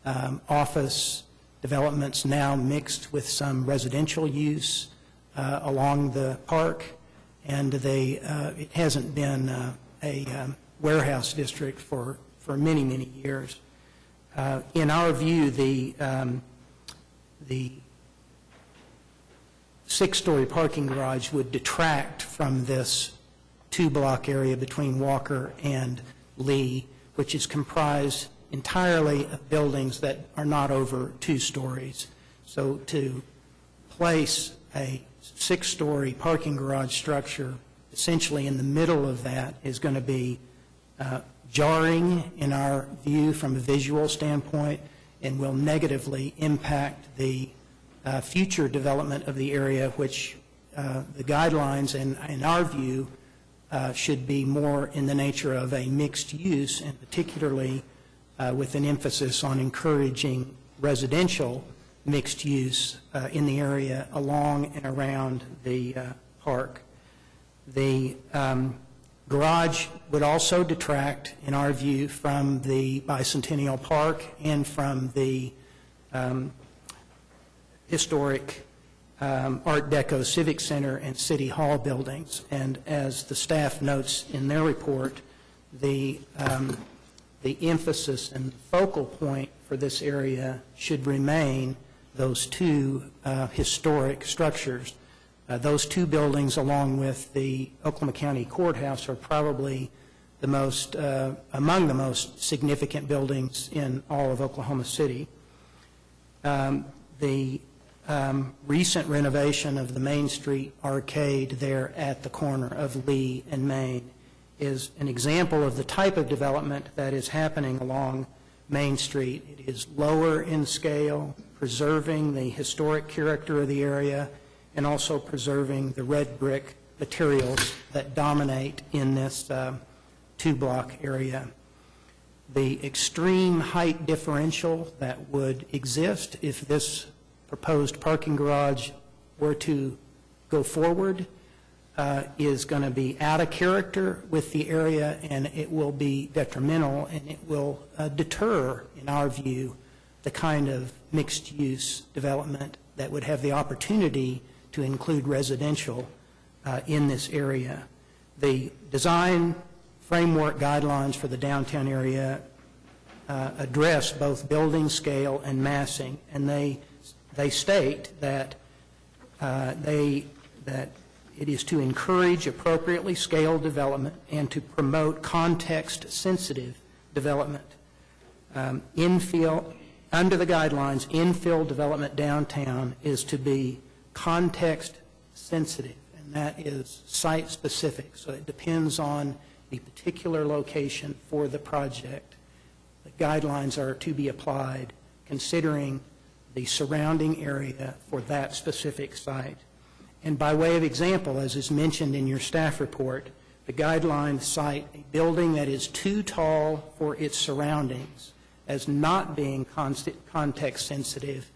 office developments now mixed with some residential use along the park, and it hasn't been a warehouse district for many, many years. In our view, the six-story parking garage would detract from this two-block area between Walker and Lee, which is comprised entirely of buildings that are not over 2 stories. So to place a six-story parking garage structure essentially in the middle of that is going to be jarring in our view from a visual standpoint and will negatively impact the future development of the area, which the guidelines in our view should be more in the nature of a mixed use, and particularly with an emphasis on encouraging residential mixed use in the area along and around the park. The garage would also detract, in our view, from the Bicentennial Park and from the historic Art Deco Civic Center and City Hall buildings. And as the staff notes in their report, the emphasis and focal point for this area should remain those two historic structures. Those two buildings, along with the Oklahoma County Courthouse, are probably the most, among the most significant buildings in all of Oklahoma City. The recent renovation of the Main Street Arcade there at the corner of Lee and Main is an example of the type of development that is happening along Main Street. It is lower in scale, preserving the historic character of the area, and also preserving the red brick materials that dominate in this two-block area. The extreme height differential that would exist if this proposed parking garage were to go forward is going to be out of character with the area, and it will be detrimental, and it will deter, in our view, the kind of mixed-use development that would have the opportunity to include residential in this area. The design framework guidelines for the downtown area address both building scale and massing, and they state that that it is to encourage appropriately scaled development and to promote context-sensitive development. Infill, under the guidelines, infill development downtown is to be context-sensitive, and that is site-specific, so it depends on the particular location for the project. The guidelines are to be applied considering the surrounding area for that specific site. And by way of example, as is mentioned in your staff report, the guidelines cite a building that is too tall for its surroundings as not being context-sensitive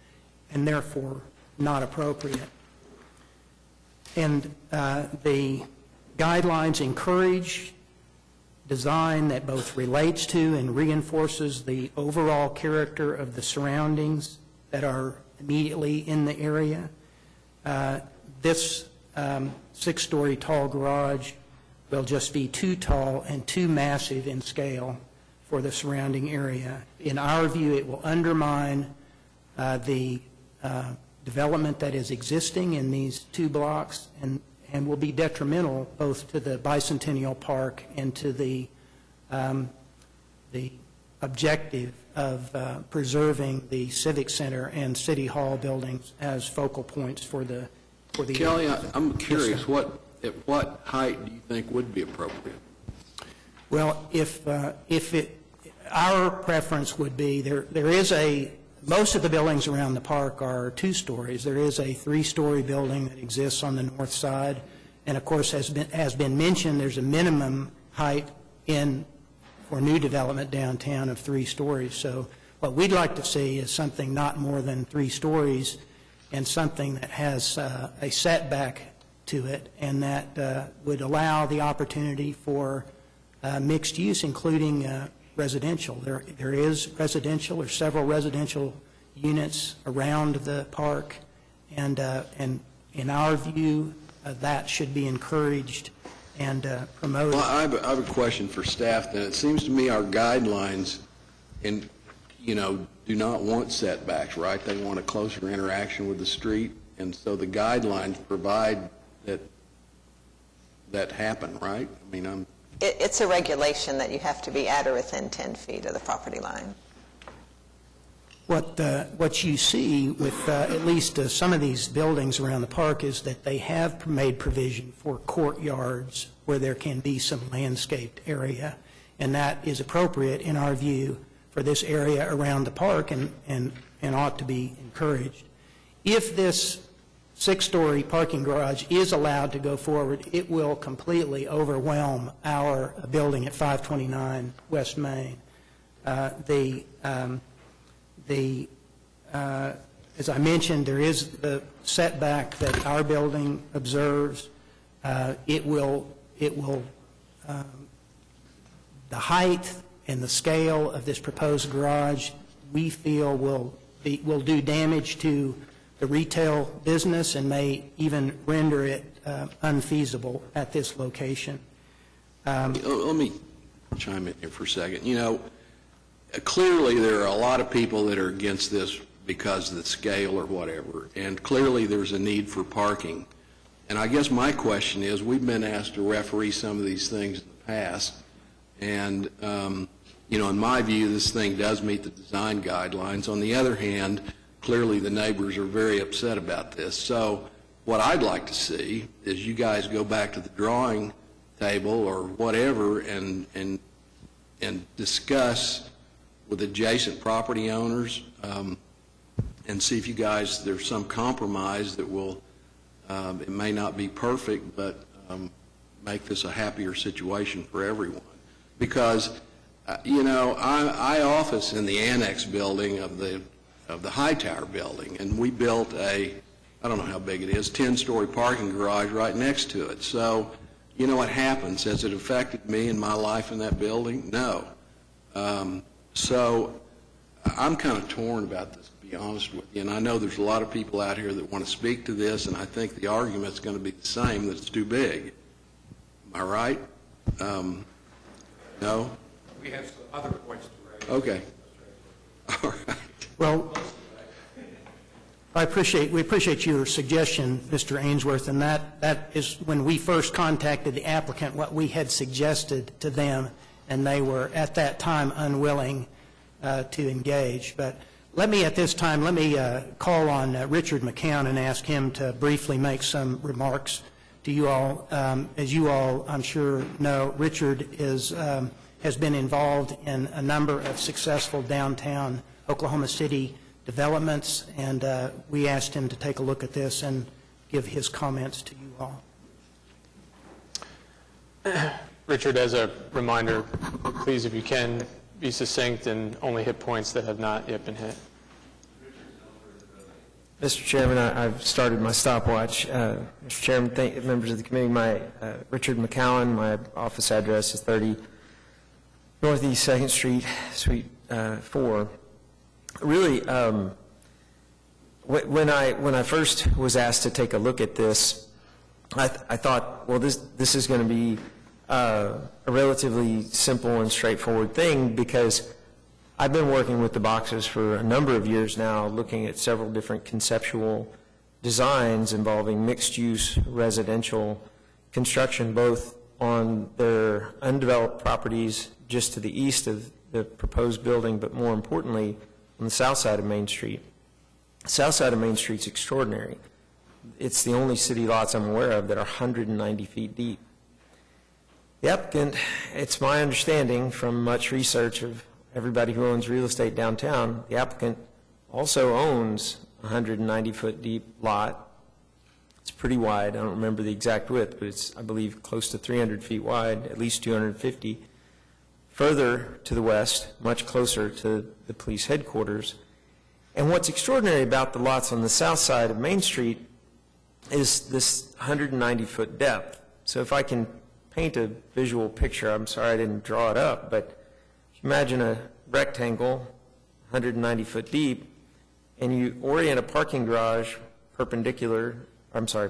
and therefore not appropriate. And the guidelines encourage design that both relates to and reinforces the overall character of the surroundings that are immediately in the area. This 6-story tall garage will just be too tall and too massive in scale for the surrounding area. In our view, it will undermine the development that is existing in these 2 blocks and will be detrimental both to the Bicentennial Park and to the objective of preserving the Civic Center and City Hall buildings as focal points for the Kelly, I'm curious, at what height do you think would be appropriate? Well, our preference would be, most of the buildings around the park are 2 stories. There is a 3-story building that exists on the north side, and of course, has been mentioned, there's a minimum height for new development downtown of 3 stories. So what we'd like to see is something not more than 3 stories and something that has a setback to it, and that would allow the opportunity for mixed use, including residential. There is residential, or several residential units around the park, and in our view, that should be encouraged and promoted. Well, I have a question for staff then. It seems to me our guidelines do not want setbacks, right? They want a closer interaction with the street, and so the guidelines provide that happen, right? I mean, It's a regulation that you have to be at or within 10 feet of the property line. What you see with at least some of these buildings around the park is that they have made provision for courtyards where there can be some landscaped area, and that is appropriate in our view for this area around the park and ought to be encouraged. If this 6-story parking garage is allowed to go forward, it will completely overwhelm our building at 529 West Main. As I mentioned, there is the setback that our building observes. The height and the scale of this proposed garage, we feel will do damage to the retail business and may even render it unfeasible at this location. let me chime in here for a second. Clearly there are a lot of people that are against this because of the scale or whatever, and clearly there's a need for parking. And I guess my question is, we've been asked to referee some of these things in the past, and in my view, this thing does meet the design guidelines. On the other hand, clearly the neighbors are very upset about this. So what I'd like to see is you guys go back to the drawing table or whatever and discuss with adjacent property owners and see if you guys, there's some compromise that will, it may not be perfect, but make this a happier situation for everyone. Because, I office in the annex building of the Hightower building, and we built I don't know how big it is, 10-story parking garage right next to it. So, you know what happens? Has it affected me in my life in that building? No. So I'm kind of torn about this, to be honest with you. And I know there's a lot of people out here that want to speak to this, and I think the argument's going to be the same, that it's too big. Am I right? No? We have some other points to raise. Okay. All right. Well, we appreciate your suggestion, Mr. Ainsworth, and that is when we first contacted the applicant, what we had suggested to them, and they were at that time unwilling to engage. But at this time, let me call on Richard McCown and ask him to briefly make some remarks to you all. As you all, I'm sure, know, Richard has been involved in a number of successful downtown Oklahoma City developments, and we asked him to take a look at this and give his comments to you all. Richard, as a reminder, please, if you can, be succinct and only hit points that have not yet been hit. Mr. Chairman, I've started my stopwatch. Mr. Chairman, members of the committee, Richard McCowan, my office address is 30 Northeast 2nd Street, Suite 4. Really, when I first was asked to take a look at this, I thought, well, this is going to be a relatively simple and straightforward thing, because I've been working with the boxes for a number of years now, looking at several different conceptual designs involving mixed-use residential construction, both on their undeveloped properties just to the east of the proposed building, but more importantly, on the south side of Main Street. The south side of Main Street's extraordinary. It's the only city lots I'm aware of that are 190 feet deep. The applicant, it's my understanding from much research of everybody who owns real estate downtown, the applicant also owns a 190-foot deep lot. It's pretty wide. I don't remember the exact width, but it's, I believe, close to 300 feet wide, at least 250. Further to the west, much closer to the police headquarters. And what's extraordinary about the lots on the south side of Main Street is this 190-foot depth. So if I can paint a visual picture, I'm sorry I didn't draw it up, but imagine a rectangle, 190-foot deep, and you orient a parking garage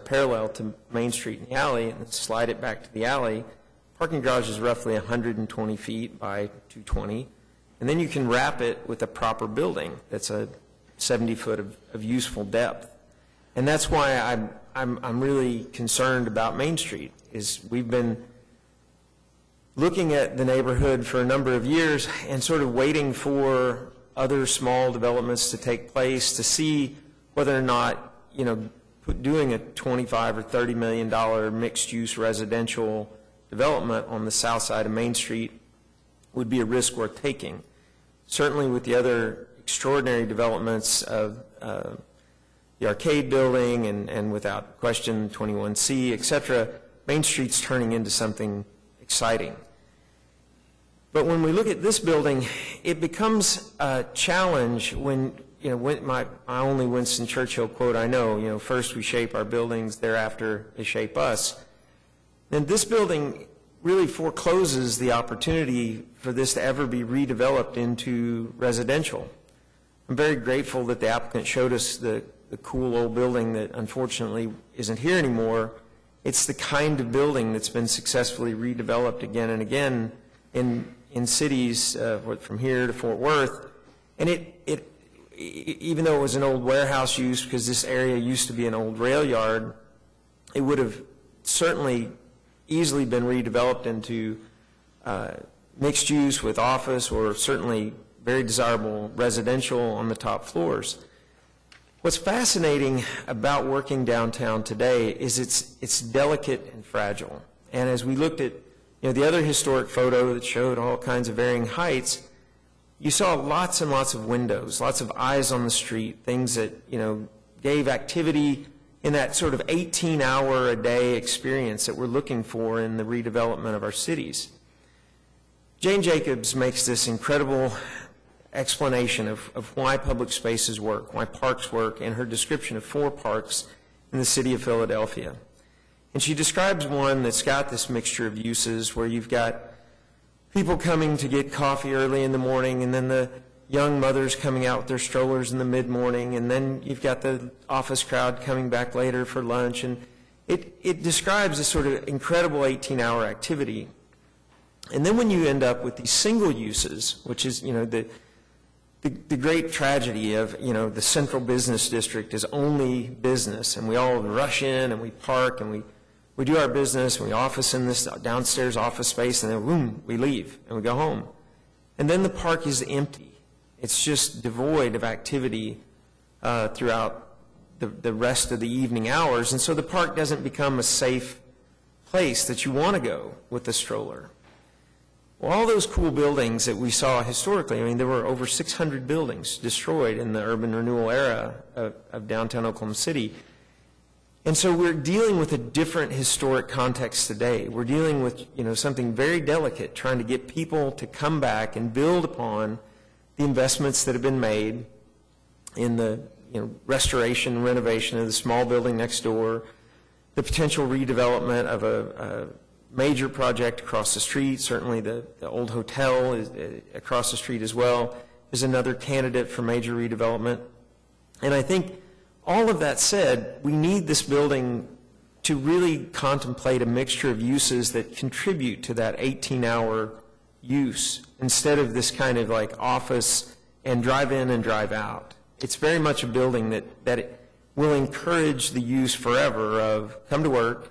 parallel to Main Street in the alley, and slide it back to the alley. Parking garage is roughly 120 feet by 220, and then you can wrap it with a proper building that's a 70 foot of useful depth. And that's why I'm really concerned about Main Street, is we've been looking at the neighborhood for a number of years and sort of waiting for other small developments to take place to see whether or not, doing a $25 or $30 million mixed-use residential development on the south side of Main Street would be a risk worth taking. Certainly with the other extraordinary developments of the arcade building and without question 21C, et cetera, Main Street's turning into something exciting. But when we look at this building, it becomes a challenge when, my only Winston Churchill quote I know, first we shape our buildings, thereafter they shape us. And this building really forecloses the opportunity for this to ever be redeveloped into residential. I'm very grateful that the applicant showed us the cool old building that unfortunately isn't here anymore. It's the kind of building that's been successfully redeveloped again and again in cities from here to Fort Worth. And it even though it was an old warehouse use, because this area used to be an old rail yard, it would have certainly easily been redeveloped into mixed use with office, or certainly very desirable residential on the top floors. What's fascinating about working downtown today is it's delicate and fragile. And as we looked at the other historic photo that showed all kinds of varying heights, you saw lots and lots of windows, lots of eyes on the street, things that gave activity in that sort of 18-hour-a-day experience that we're looking for in the redevelopment of our cities. Jane Jacobs makes this incredible explanation of why public spaces work, why parks work, in her description of 4 parks in the city of Philadelphia. And she describes one that's got this mixture of uses where you've got people coming to get coffee early in the morning, and then the young mothers coming out with their strollers in the mid-morning, and then you've got the office crowd coming back later for lunch. And it describes this sort of incredible 18-hour activity. And then when you end up with these single uses, which is, the great tragedy of, the central business district is only business, and we all rush in and we park and we do our business, and we office in this downstairs office space, and then boom, we leave and we go home. And then the park is empty. It's just devoid of activity throughout the rest of the evening hours, and so the park doesn't become a safe place that you want to go with the stroller. Well, all those cool buildings that we saw historically, there were over 600 buildings destroyed in the urban renewal era of downtown Oklahoma City. And so we're dealing with a different historic context today. We're dealing with, something very delicate, trying to get people to come back and build upon the investments that have been made in the, restoration and renovation of the small building next door, the potential redevelopment of a major project across the street. Certainly the old hotel is across the street as well is another candidate for major redevelopment. And I think all of that said, we need this building to really contemplate a mixture of uses that contribute to that 18-hour use instead of this kind of like office and drive in and drive out. It's very much a building that will encourage the use forever of come to work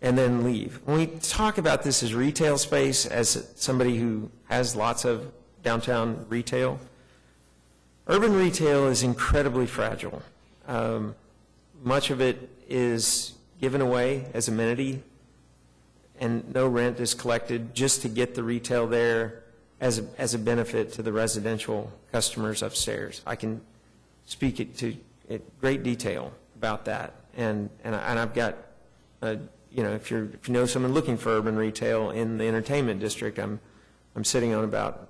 and then leave. When we talk about this as retail space, as somebody who has lots of downtown retail, urban retail is incredibly fragile. Much of it is given away as amenity, and no rent is collected just to get the retail there as a benefit to the residential customers upstairs. I can speak it to great detail about that, and I've got, if you know someone looking for urban retail in the entertainment district, I'm sitting on about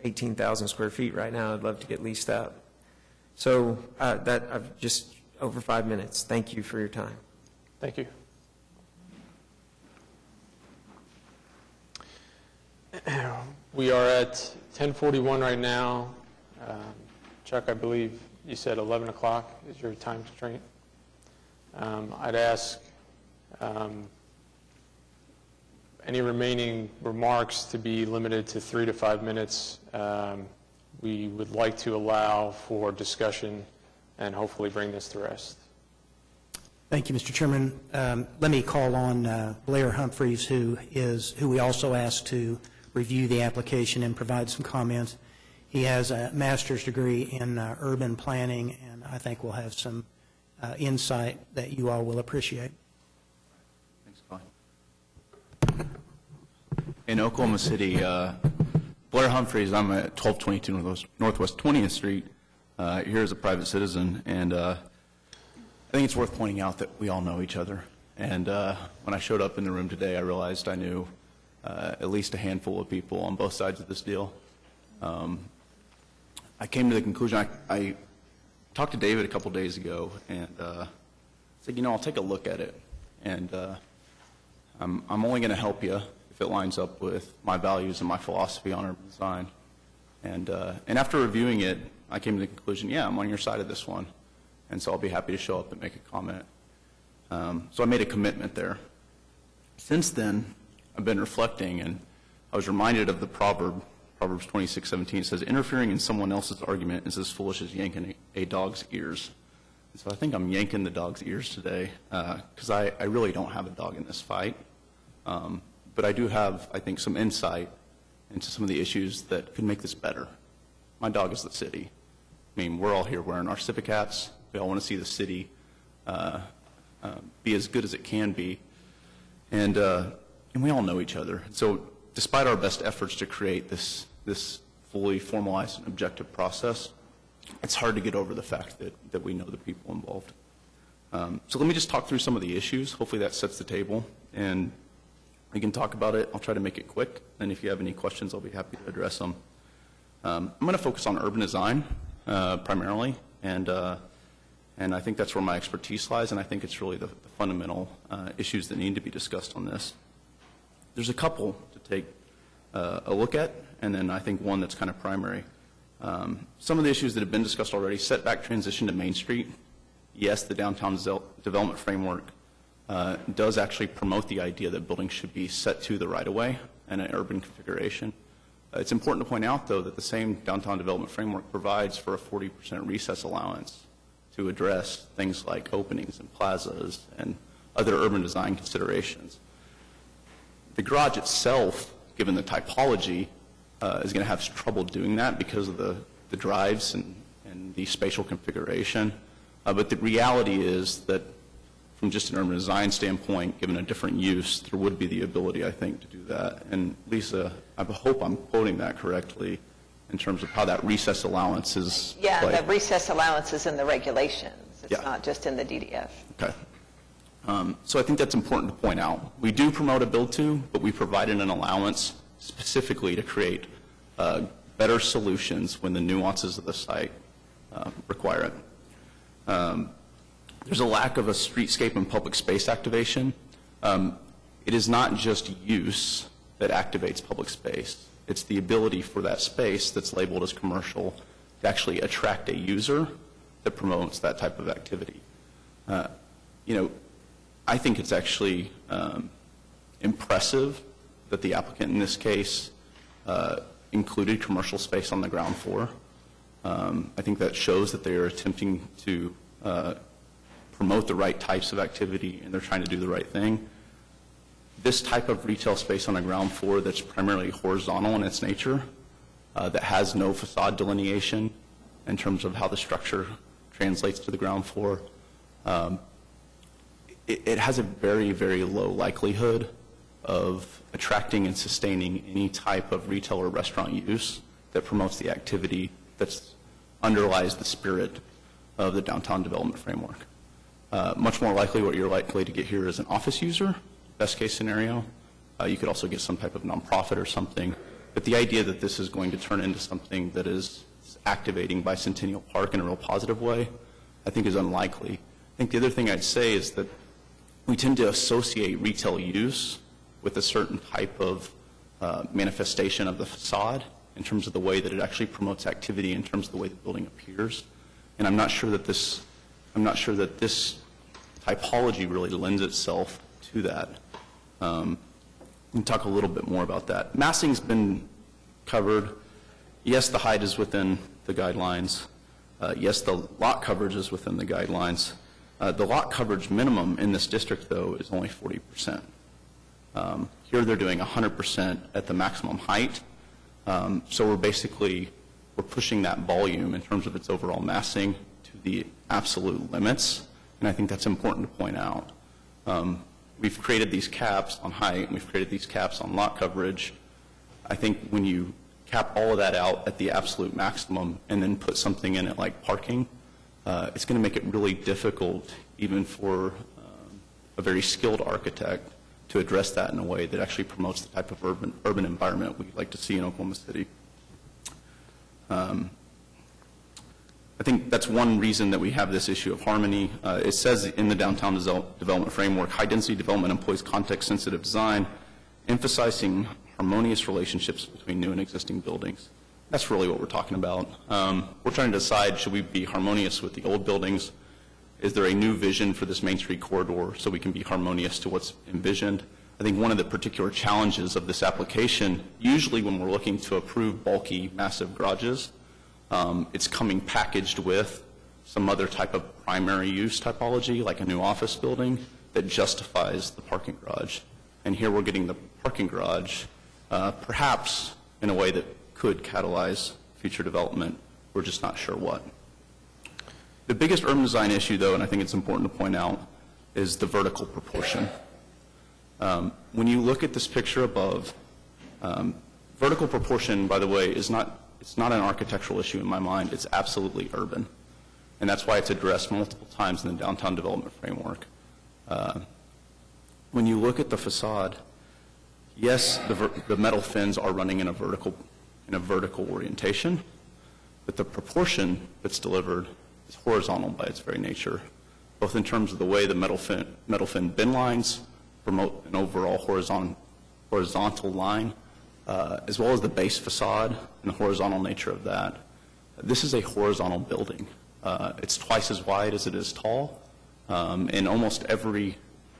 18,000 square feet right now. I'd love to get leased up. So that I've just over 5 minutes. Thank you for your time. Thank you. We are at 10:41 right now. Chuck, I believe you said 11 o'clock is your time constraint. I'd ask any remaining remarks to be limited to 3 to 5 minutes. We would like to allow for discussion and hopefully bring this to rest. Thank you, Mr. Chairman. Let me call on Blair Humphreys, who we also asked to review the application and provide some comments. He has a master's degree in urban planning, and I think we'll have some insight that you all will appreciate. Thanks, Colin. In Oklahoma City, Blair Humphreys, I'm at 1222 Northwest 20th Street, here as a private citizen, and I think it's worth pointing out that we all know each other. And when I showed up in the room today, I realized I knew at least a handful of people on both sides of this deal. I came to the conclusion, I talked to David a couple days ago, and said, I'll take a look at it. And I'm only going to help you if it lines up with my values and my philosophy on urban design. And after reviewing it, I came to the conclusion, yeah, I'm on your side of this one. And so I'll be happy to show up and make a comment. So I made a commitment there. Since then, I've been reflecting, and I was reminded of the proverb, Proverbs 26:17. says, interfering in someone else's argument is as foolish as yanking a dog's ears. And so I think I'm yanking the dog's ears today, because I really don't have a dog in this fight. But I do have, I think, some insight into some of the issues that could make this better. My dog is the city. I mean, we're all here wearing our civic hats. We all want to see the city be as good as it can be. And we all know each other. So despite our best efforts to create this fully formalized and objective process, it's hard to get over the fact that we know the people involved. So let me just talk through some of the issues. Hopefully that sets the table, and we can talk about it. I'll try to make it quick, and if you have any questions, I'll be happy to address them. I'm going to focus on urban design primarily, and I think that's where my expertise lies, and I think it's really the fundamental issues that need to be discussed on this. There's a couple to take a look at, and then I think one that's kind of primary. Some of the issues that have been discussed already: setback transition to Main Street. Yes, the downtown development framework does actually promote the idea that buildings should be set to the right-of-way and an urban configuration. It's important to point out, though, that the same downtown development framework provides for a 40% recess allowance to address things like openings and plazas and other urban design considerations. The garage itself, given the typology, is going to have trouble doing that because of the drives and the spatial configuration. But the reality is that from just an urban design standpoint, given a different use, there would be the ability, I think, to do that. And Lisa, I hope I'm quoting that correctly in terms of how that recess allowance is played. The recess allowance is in the regulations. It's not just in the DDF. Okay. So I think that's important to point out. We do promote a build-to, but we provided an allowance specifically to create better solutions when the nuances of the site require it. There's a lack of a streetscape and public space activation. it is not just use that activates public space. It's the ability for that space that's labeled as commercial to actually attract a user that promotes that type of activity. I think it's actually impressive that the applicant in this case included commercial space on the ground floor. I think that shows that they are attempting to promote the right types of activity, and they're trying to do the right thing. This type of retail space on the ground floor that's primarily horizontal in its nature, that has no facade delineation in terms of how the structure translates to the ground floor, it has a very, very low likelihood of attracting and sustaining any type of retail or restaurant use that promotes the activity that underlies the spirit of the downtown development framework. Much more likely what you're likely to get here is an office user, best case scenario. You could also get some type of nonprofit or something. But the idea that this is going to turn into something that is activating Bicentennial Park in a real positive way, I think is unlikely. I think the other thing I'd say is that we tend to associate retail use with a certain type of manifestation of the facade in terms of the way that it actually promotes activity, in terms of the way the building appears. And I'm not sure that this typology really lends itself to that. We can talk a little bit more about that. Massing's been covered. Yes, the height is within the guidelines. Yes, the lot coverage is within the guidelines. The lot coverage minimum in this district, though, is only 40%. Here they're doing 100% at the maximum height. So we're pushing that volume in terms of its overall massing to the absolute limits, and I think that's important to point out. We've created these caps on height, and we've created these caps on lot coverage. I think when you cap all of that out at the absolute maximum and then put something in it like parking, it's going to make it really difficult even for a very skilled architect to address that in a way that actually promotes the type of urban environment we'd like to see in Oklahoma City. I think that's one reason that we have this issue of harmony. It says in the downtown development framework, high-density development employs context-sensitive design, emphasizing harmonious relationships between new and existing buildings. That's really what we're talking about. We're trying to decide, should we be harmonious with the old buildings? Is there a new vision for this Main Street corridor so we can be harmonious to what's envisioned? I think one of the particular challenges of this application, usually when we're looking to approve bulky, massive garages, it's coming packaged with some other type of primary use typology, like a new office building, that justifies the parking garage. And here we're getting the parking garage, perhaps in a way that could catalyze future development. We're just not sure what. The biggest urban design issue, though, and I think it's important to point out, is the vertical proportion. When you look at this picture above, vertical proportion, by the way, it's not an architectural issue in my mind. It's absolutely urban. And that's why it's addressed multiple times in the downtown development framework. When you look at the facade, yes, the metal fins are running in a vertical orientation, but the proportion that's delivered is horizontal by its very nature, both in terms of the way the metal fin bin lines promote an overall horizontal line, as well as the base facade and the horizontal nature of that. This is a horizontal building. It's twice as wide as it is tall, and almost every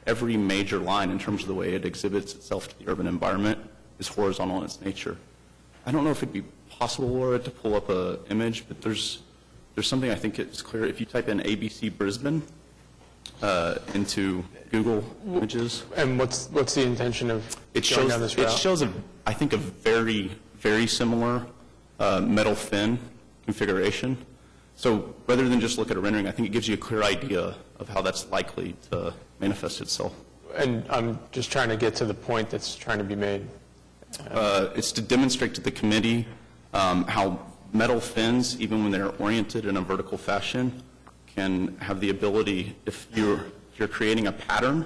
major line in terms of the way it exhibits itself to the urban environment is horizontal in its nature. I don't know if it'd be possible, Laura, to pull up an image, but there's something I think it's clear. If you type in ABC Brisbane into Google Images. And what's the intention of going down this route? It shows, I think, a very, very similar metal fin configuration. So rather than just look at a rendering, I think it gives you a clear idea of how that's likely to manifest itself. And I'm just trying to get to the point that's trying to be made. It's to demonstrate to the committee how metal fins, even when they're oriented in a vertical fashion, can have the ability, if you're creating a pattern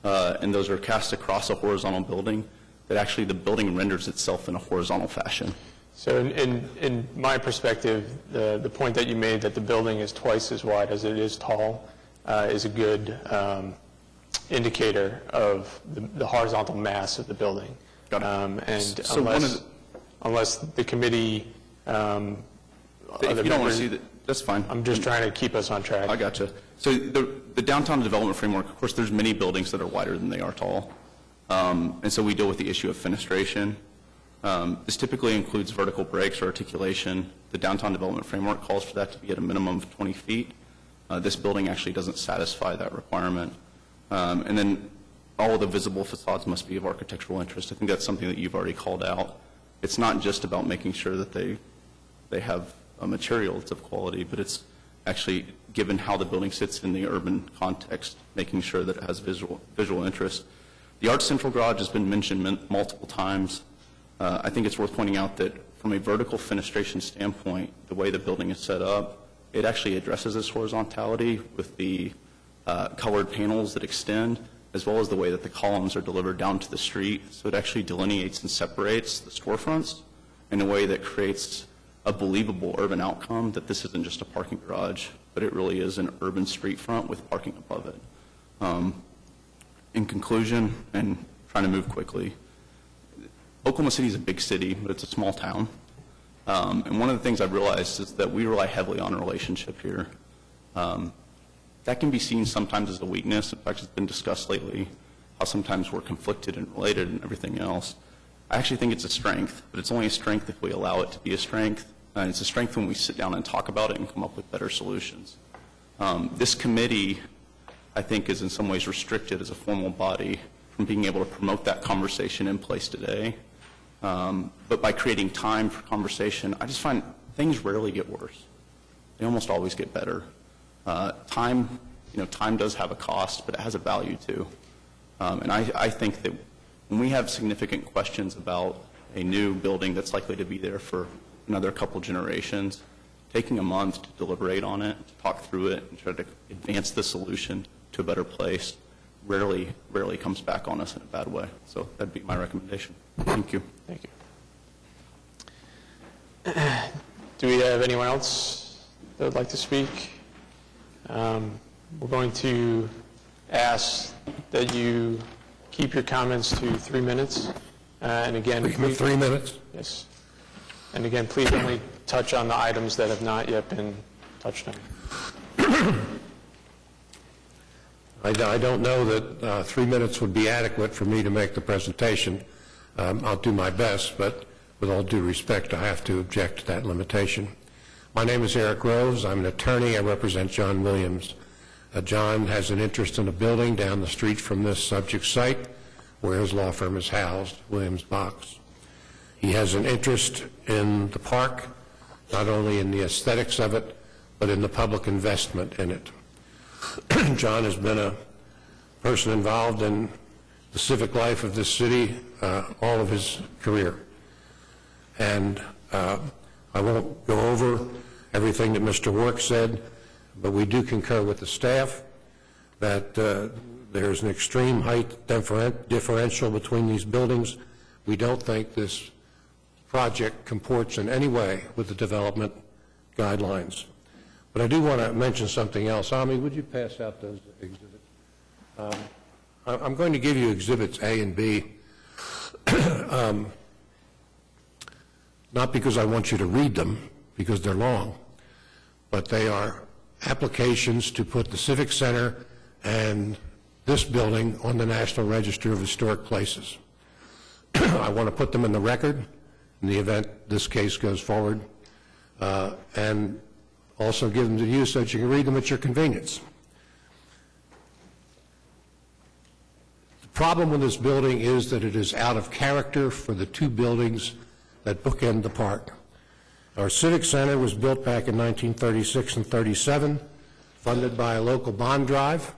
and those are cast across a horizontal building, that actually the building renders itself in a horizontal fashion. So in my perspective, the point that you made that the building is twice as wide as it is tall is a good indicator of the horizontal mass of the building. Got it. And So one of unless the committee, If other you don't want members- to see that, that's fine. I'm just trying to keep us on track. I gotcha. So the downtown development framework, of course, there's many buildings that are wider than they are tall. And so we deal with the issue of fenestration. This typically includes vertical breaks or articulation. The downtown development framework calls for that to be at a minimum of 20 feet. This building actually doesn't satisfy that requirement. And then all of the visible facades must be of architectural interest. I think that's something that you've already called out. It's not just about making sure that they have a material that's of quality, but it's actually, given how the building sits in the urban context, making sure that it has visual interest. The Arts Central Garage has been mentioned multiple times. I think it's worth pointing out that from a vertical fenestration standpoint, the way the building is set up, it actually addresses this horizontality with the colored panels that extend, as well as the way that the columns are delivered down to the street. So it actually delineates and separates the storefronts in a way that creates a believable urban outcome, that this isn't just a parking garage, but it really is an urban street front with parking above it. In conclusion, and trying to move quickly, Oklahoma City is a big city, but it's a small town. And one of the things I've realized is that we rely heavily on a relationship here. That can be seen sometimes as a weakness. In fact, it's been discussed lately how sometimes we're conflicted and related and everything else. I actually think it's a strength, but it's only a strength if we allow it to be a strength. And it's a strength when we sit down and talk about it and come up with better solutions. This committee, I think, is in some ways restricted as a formal body from being able to promote that conversation in place today. But by creating time for conversation, I just find things rarely get worse. They almost always get better. Time does have a cost, but it has a value too. And I think that when we have significant questions about a new building that's likely to be there for another couple generations, taking a month to deliberate on it, to talk through it, and try to advance the solution to a better place rarely comes back on us in a bad way. So that'd be my recommendation. Thank you. Thank you. Do we have anyone else that would like to speak? We're going to ask that you keep your comments to 3 minutes. And again, We commit 3 minutes? Yes. And again, please only touch on the items that have not yet been touched on. I don't know that 3 minutes would be adequate for me to make the presentation. I'll do my best, but with all due respect, I have to object to that limitation. My name is Eric Groves. I'm an attorney. I represent John Williams. John has an interest in a building down the street from this subject site where his law firm is housed, Williams Box. He has an interest in the park, not only in the aesthetics of it, but in the public investment in it. John has been a person involved in the civic life of this city all of his career. And I won't go over everything that Mr. Work said, but we do concur with the staff that there's an extreme height differential between these buildings. We don't think this project comports in any way with the development guidelines. But I do want to mention something else. Ami, would you pass out those exhibits? I'm going to give you exhibits A and B, not because I want you to read them, because they're long, but they are applications to put the Civic Center and this building on the National Register of Historic Places. I want to put them in the record in the event this case goes forward, and also give them to you so that you can read them at your convenience. The problem with this building is that it is out of character for the two buildings that bookend the park. Our Civic Center was built back in 1936 and 37, funded by a local bond drive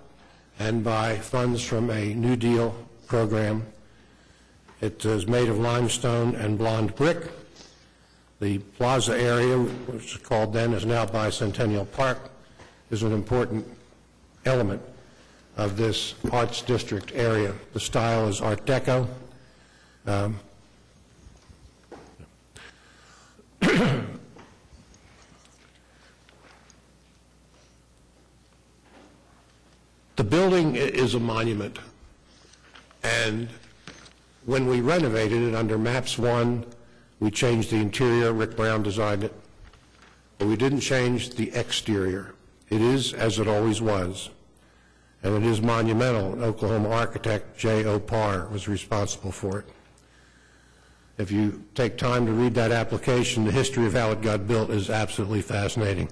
and by funds from a New Deal program. It is made of limestone and blonde brick. The plaza area, which was called then, is now Bicentennial Park, is an important element of this Arts District area. The style is Art Deco. The building is a monument, and when we renovated it under MAPS 1, we changed the interior. Rick Brown designed it, but we didn't change the exterior. It is as it always was, and it is monumental. An Oklahoma architect, J.O. Parr, was responsible for it. If you take time to read that application, the history of how it got built is absolutely fascinating.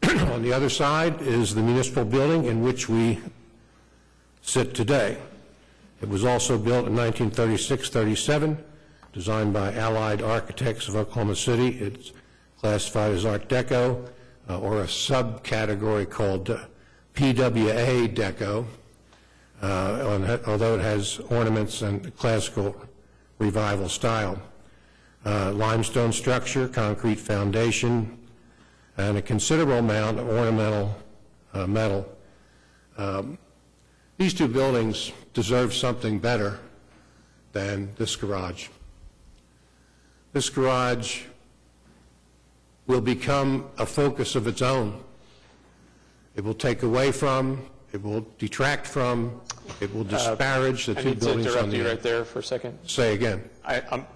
On the other side is the municipal building in which we sit today. It was also built in 1936-37, designed by Allied Architects of Oklahoma City. It's classified as Art Deco, or a subcategory called PWA Deco, although it has ornaments and classical revival style. Limestone structure, concrete foundation, and a considerable amount of ornamental metal. These two buildings deserve something better than this garage. This garage will become a focus of its own. It will take away from, it will detract from, it will disparage the two buildings on the I need to interrupt you right there for a second. Say again.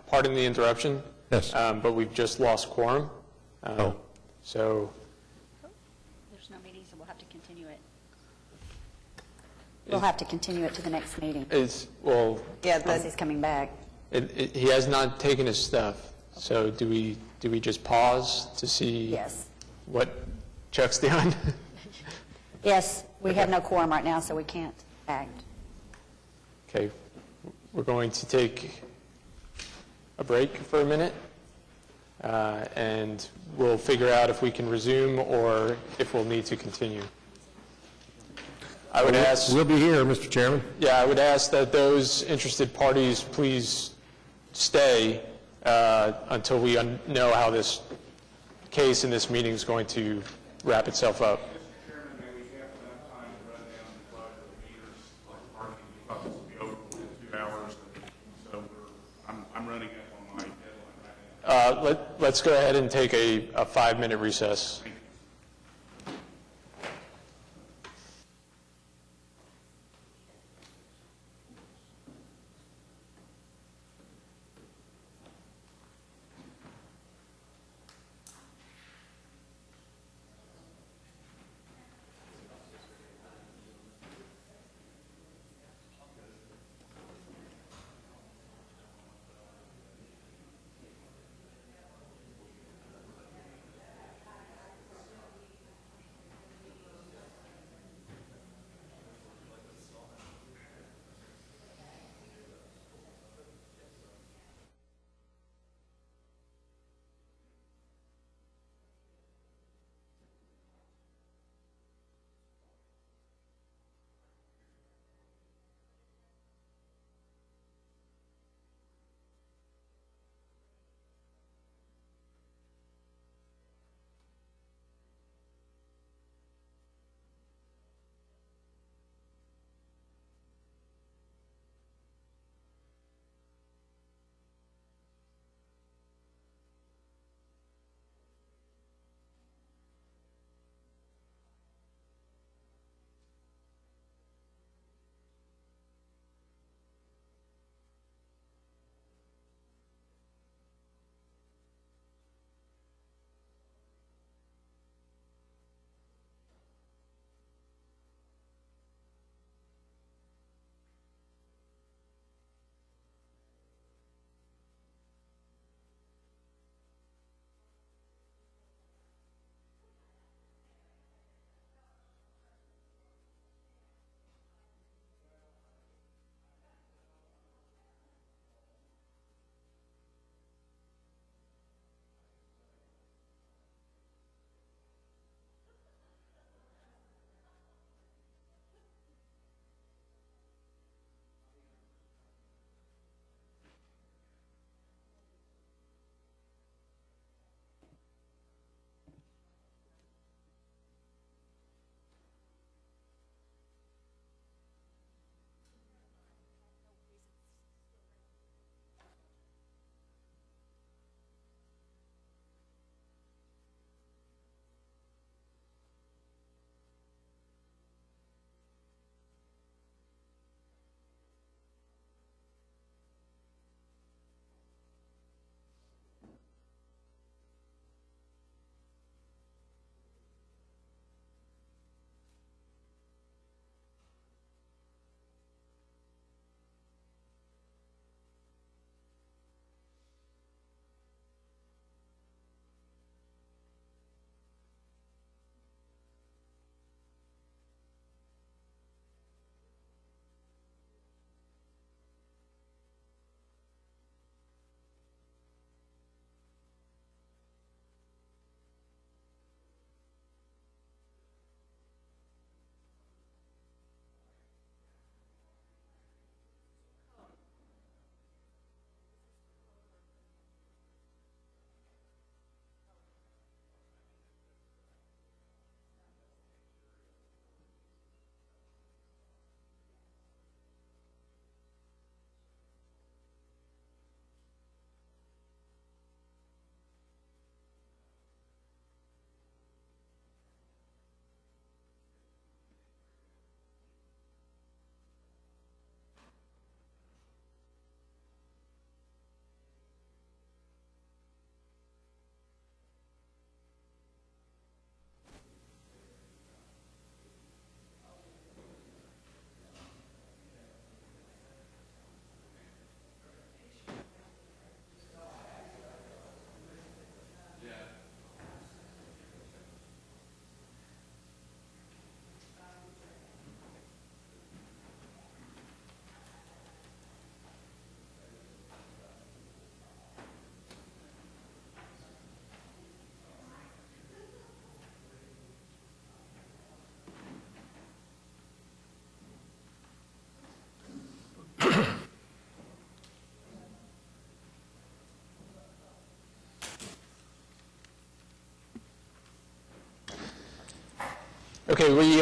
Pardon the interruption. Yes. But we've just lost quorum. So There's no meeting, so we'll have to continue it. We'll have to continue it to the next meeting. Unless he's coming back. He has not taken his stuff. So do we just pause to see what Chuck's doing? Yes, we have no quorum right now, so we can't act. Okay, we're going to take a break for a minute, and we'll figure out if we can resume or if we'll need to continue. I would ask... We'll be here, Mr. Chairman. Yeah, I would ask that those interested parties please stay until we know how this case in this meeting is going to wrap itself up. Let's go ahead and take a 5-minute recess. Okay, we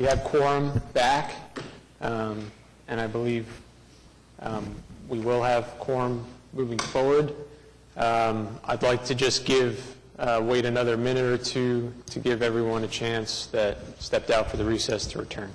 have quorum back, and I believe we will have quorum moving forward. I'd like to just wait another minute or two to give everyone a chance that stepped out for the recess to return.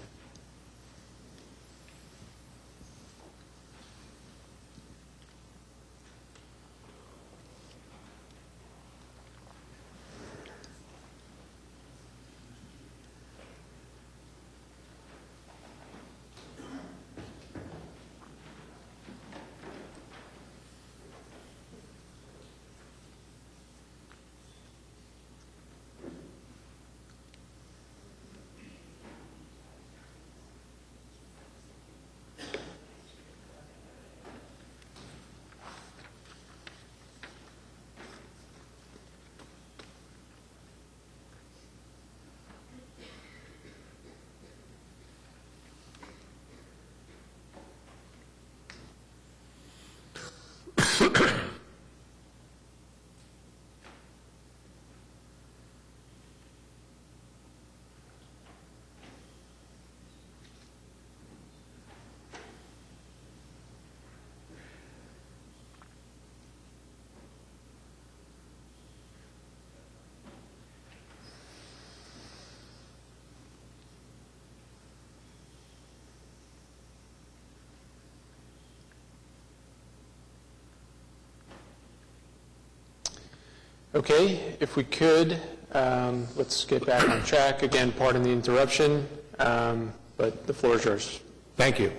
Okay, if we could, let's get back on track. Again, pardon the interruption, but the floor is yours. Thank you.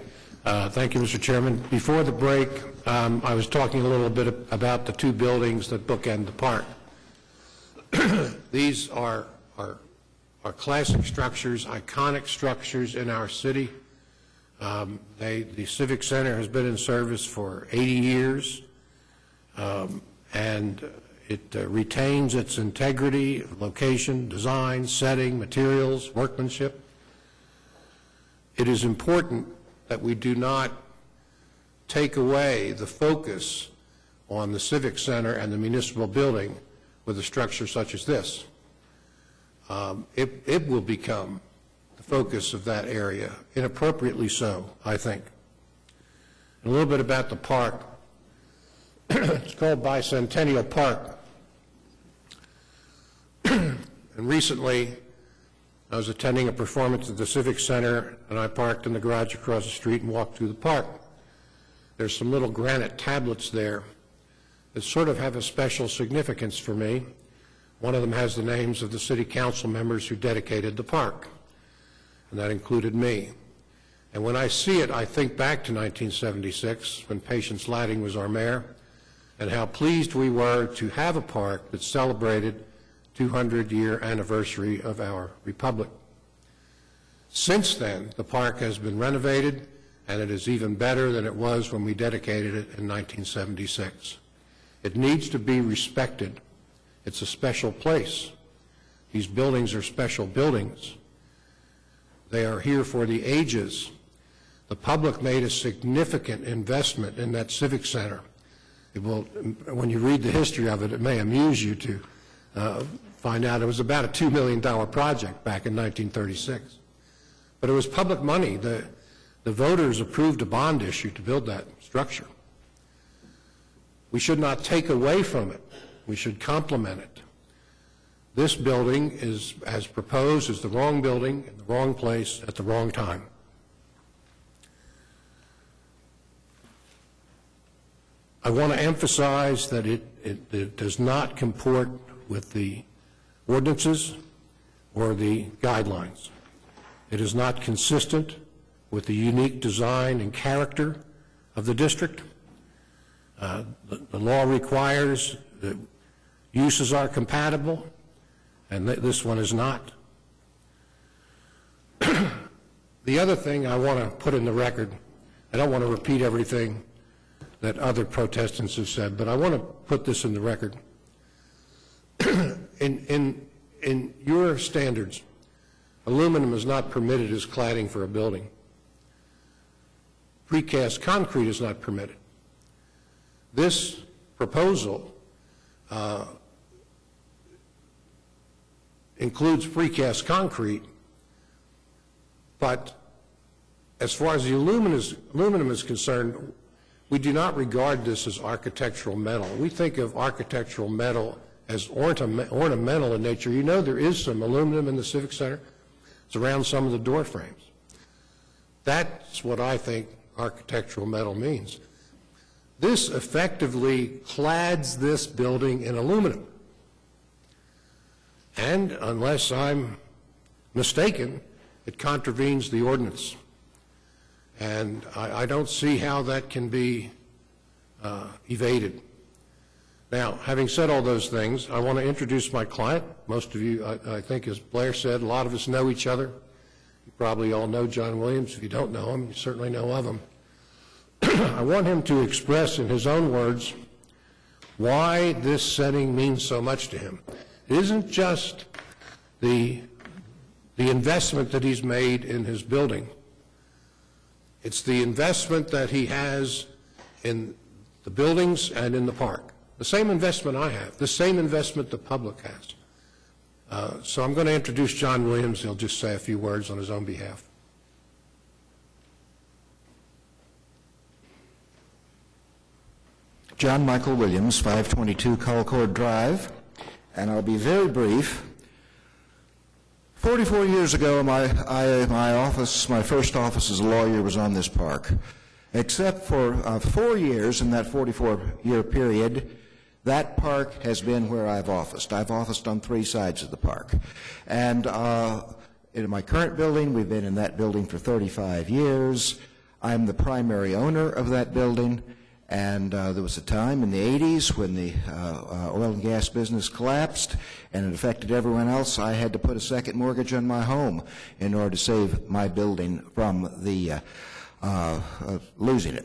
Thank you, Mr. Chairman. Before the break, I was talking a little bit about the two buildings that bookend the park. These are classic structures, iconic structures in our city. The Civic Center has been in service for 80 years, and it retains its integrity, location, design, setting, materials, workmanship. It is important that we do not take away the focus on the Civic Center and the municipal building with a structure such as this. It will become the focus of that area, inappropriately so, I think. And a little bit about the park. It's called Bicentennial Park. And recently, I was attending a performance at the Civic Center, and I parked in the garage across the street and walked through the park. There's some little granite tablets there that sort of have a special significance for me. One of them has the names of the city council members who dedicated the park, and that included me. And when I see it, I think back to 1976, when Patience Latting was our mayor, and how pleased we were to have a park that celebrated 200-year anniversary of our republic. Since then, the park has been renovated, and it is even better than it was when we dedicated it in 1976. It needs to be respected. It's a special place. These buildings are special buildings. They are here for the ages. The public made a significant investment in that Civic Center. It will, when you read the history of it, it may amuse you to find out it was about a $2 million project back in 1936. But it was public money. The voters approved a bond issue to build that structure. We should not take away from it. We should complement it. This building is, as proposed, is the wrong building in the wrong place at the wrong time. I want to emphasize that it does not comport with the ordinances or the guidelines. It is not consistent with the unique design and character of the district. The law requires that uses are compatible, and this one is not. The other thing I want to put in the record, I don't want to repeat everything that other protestants have said, but I want to put this in the record. In your standards, aluminum is not permitted as cladding for a building. Precast concrete is not permitted. This proposal includes precast concrete, but as far as the aluminum is concerned, we do not regard this as architectural metal. We think of architectural metal as ornamental in nature. You know there is some aluminum in the Civic Center. It's around some of the door frames. That's what I think architectural metal means. This effectively clads this building in aluminum. And unless I'm mistaken, it contravenes the ordinance. And I don't see how that can be evaded. Now, having said all those things, I want to introduce my client. Most of you, I think, as Blair said, a lot of us know each other. You probably all know John Williams. If you don't know him, you certainly know of him. I want him to express in his own words why this setting means so much to him. It isn't just the investment that he's made in his building. It's the investment that he has in the buildings and in the park. The same investment I have, the same investment the public has. So I'm going to introduce John Williams. He'll just say a few words on his own behalf. John Michael Williams, 522 Colcord Drive, and I'll be very brief. 44 years ago, my first office as a lawyer was on this park. Except for 4 years in that 44-year period, that park has been where I've officed. I've officed on 3 sides of the park. And in my current building, we've been in that building for 35 years. I'm the primary owner of that building. And there was a time in the 80s when the oil and gas business collapsed and it affected everyone else. I had to put a second mortgage on my home in order to save my building from the losing it.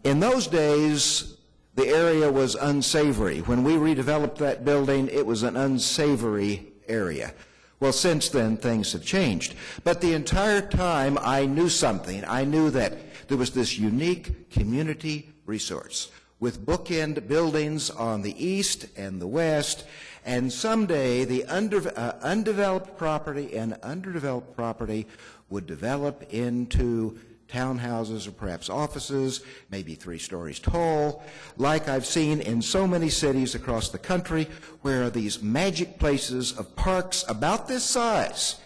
In those days, the area was unsavory. When we redeveloped that building, it was an unsavory area. Well, since then, things have changed. But the entire time, I knew something. I knew that there was this unique community resource with bookend buildings on the east and the west, and someday the undeveloped property and underdeveloped property would develop into townhouses or perhaps offices, maybe 3 stories tall, like I've seen in so many cities across the country, where are these magic places of parks about this size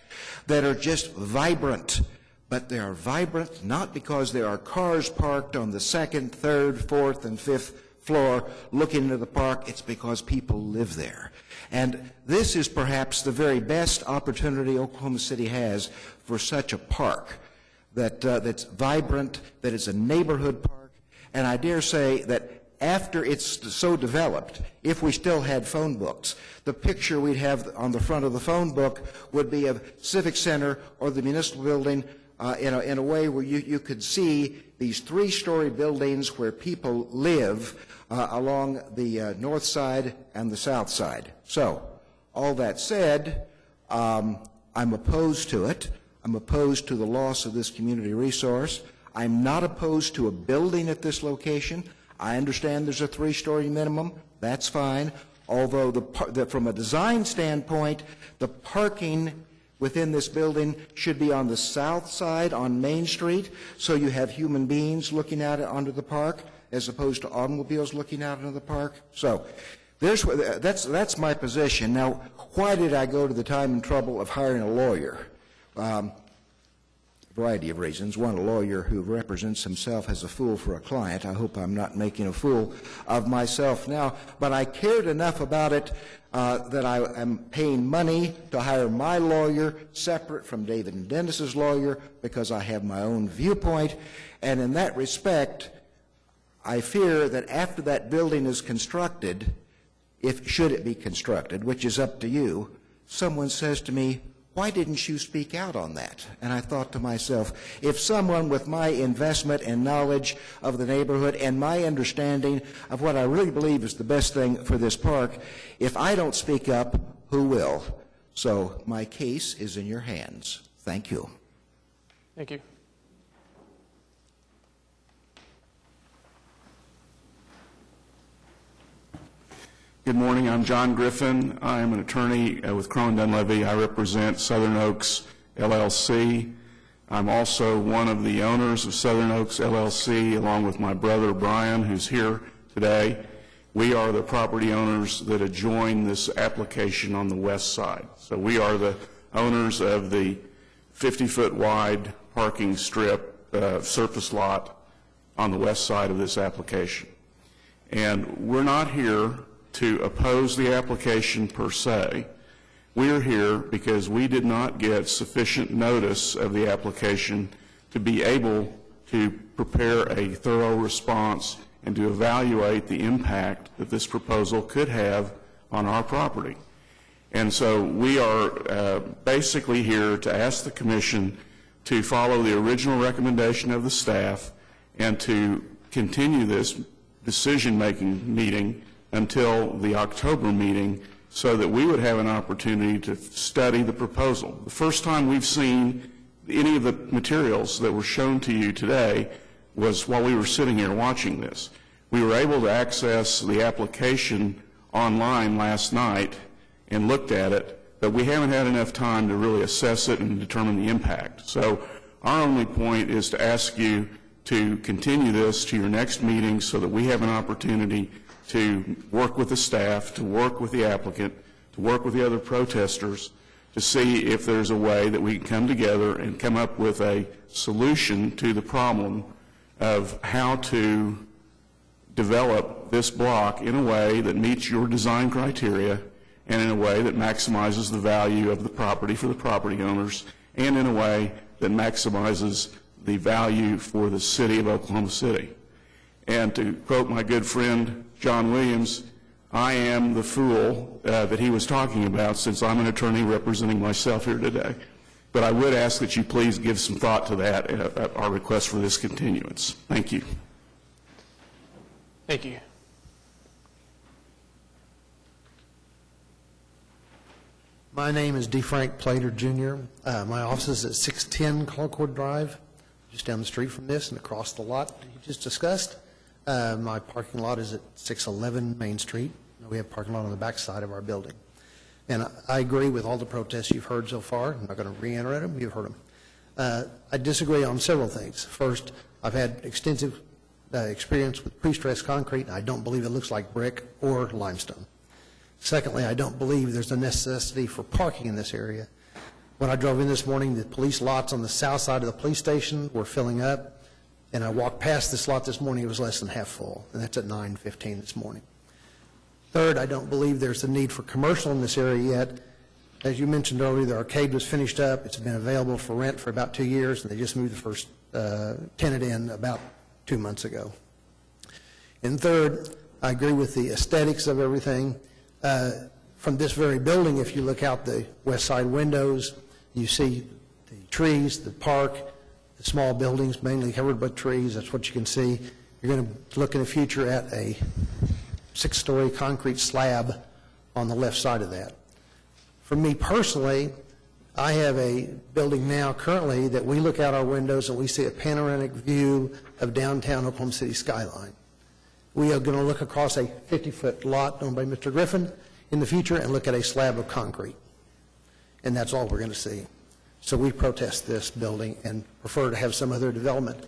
that are just vibrant. But they are vibrant not because there are cars parked on the 2nd, 3rd, 4th, and 5th floor looking into the park. It's because people live there. And this is perhaps the very best opportunity Oklahoma City has for such a park that's vibrant, that is a neighborhood park. And I dare say that after it's so developed, if we still had phone books, the picture we'd have on the front of the phone book would be of Civic Center or the municipal building in a way where you could see these 3-story buildings where people live along the north side and the south side. So, all that said, I'm opposed to it. I'm opposed to the loss of this community resource. I'm not opposed to a building at this location. I understand there's a 3-story minimum. That's fine. Although from a design standpoint, the parking within this building should be on the south side on Main Street, so you have human beings looking out onto the park as opposed to automobiles looking out into the park. So that's my position. Now, why did I go to the time and trouble of hiring a lawyer? A variety of reasons. One, a lawyer who represents himself as a fool for a client. I hope I'm not making a fool of myself now. But I cared enough about it that I am paying money to hire my lawyer separate from David and Dennis's lawyer because I have my own viewpoint. And in that respect, I fear that after that building is constructed, should it be constructed, which is up to you, someone says to me, why didn't you speak out on that? And I thought to myself, if someone with my investment and knowledge of the neighborhood and my understanding of what I really believe is the best thing for this park, if I don't speak up, who will? So my case is in your hands. Thank you. Thank you. Good morning. I'm John Griffin. I am an attorney with Crone Dunlevy. I represent Southern Oaks LLC. I'm also one of the owners of Southern Oaks LLC, along with my brother Brian, who's here today. We are the property owners that adjoin this application on the west side. So we are the owners of the 50-foot wide parking strip surface lot on the west side of this application. And we're not here to oppose the application per se. We're here because we did not get sufficient notice of the application to be able to prepare a thorough response and to evaluate the impact that this proposal could have on our property. And so we are basically here to ask the Commission to follow the original recommendation of the staff and to continue this decision-making meeting until the October meeting so that we would have an opportunity to study the proposal. The first time we've seen any of the materials that were shown to you today was while we were sitting here watching this. We were able to access the application online last night and looked at it, but we haven't had enough time to really assess it and determine the impact. So our only point is to ask you to continue this to your next meeting so that we have an opportunity to work with the staff, to work with the applicant, to work with the other protesters, to see if there's a way that we can come together and come up with a solution to the problem of how to develop this block in a way that meets your design criteria and in a way that maximizes the value of the property for the property owners and in a way that maximizes the value for the city of Oklahoma City. And to quote my good friend John Williams, I am the fool that he was talking about, since I'm an attorney representing myself here today. But I would ask that you please give some thought to that, our request for this continuance. Thank you. Thank you. My name is D. Frank Plater, Jr. My office is at 610 Concord Drive, just down the street from this and across the lot you just discussed. My parking lot is at 611 Main Street. We have parking lot on the back side of our building. And I agree with all the protests you've heard so far. I'm not going to reiterate them. You've heard them. I disagree on several things. First, I've had extensive experience with pre-stressed concrete. I don't believe it looks like brick or limestone. Secondly, I don't believe there's a necessity for parking in this area. When I drove in this morning, the police lots on the south side of the police station were filling up, and I walked past this lot this morning, it was less than half full, and that's at 9:15 this morning. Third, I don't believe there's a need for commercial in this area yet. As you mentioned earlier, the arcade was finished up. It's been available for rent for about 2 years, and they just moved the first tenant in about 2 months ago. And third, I agree with the aesthetics of everything. From this very building, if you look out the west side windows, you see the trees, the park, the small buildings mainly covered by trees. That's what you can see. You're going to look in the future at a 6-story concrete slab on the left side of that. For me personally, I have a building now currently that we look out our windows and we see a panoramic view of downtown Oklahoma City skyline. We are going to look across a 50-foot lot owned by Mr. Griffin in the future and look at a slab of concrete. And that's all we're going to see. So we protest this building and prefer to have some other development,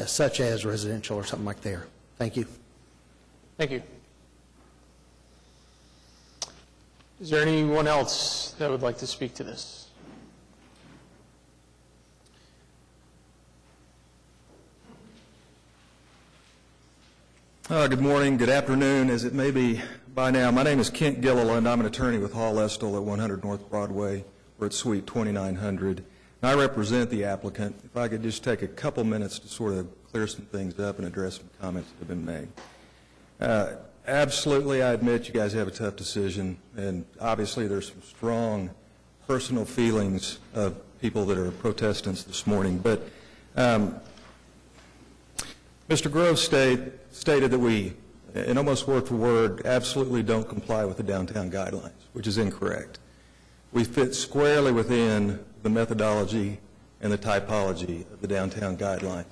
such as residential or something like there. Thank you. Thank you. Is there anyone else that would like to speak to this? Good morning, good afternoon, as it may be by now. My name is Kent Gilliland. I'm an attorney with Hall Estill at 100 North Broadway. We're at Suite 2900. And I represent the applicant. If I could just take a couple minutes to sort of clear some things up and address some comments that have been made. Absolutely, I admit you guys have a tough decision, and obviously there's some strong personal feelings of people that are protestants this morning. But Mr. Grove stated that we, and almost word for word, absolutely don't comply with the downtown guidelines, which is incorrect. We fit squarely within the methodology and the typology of the downtown guidelines.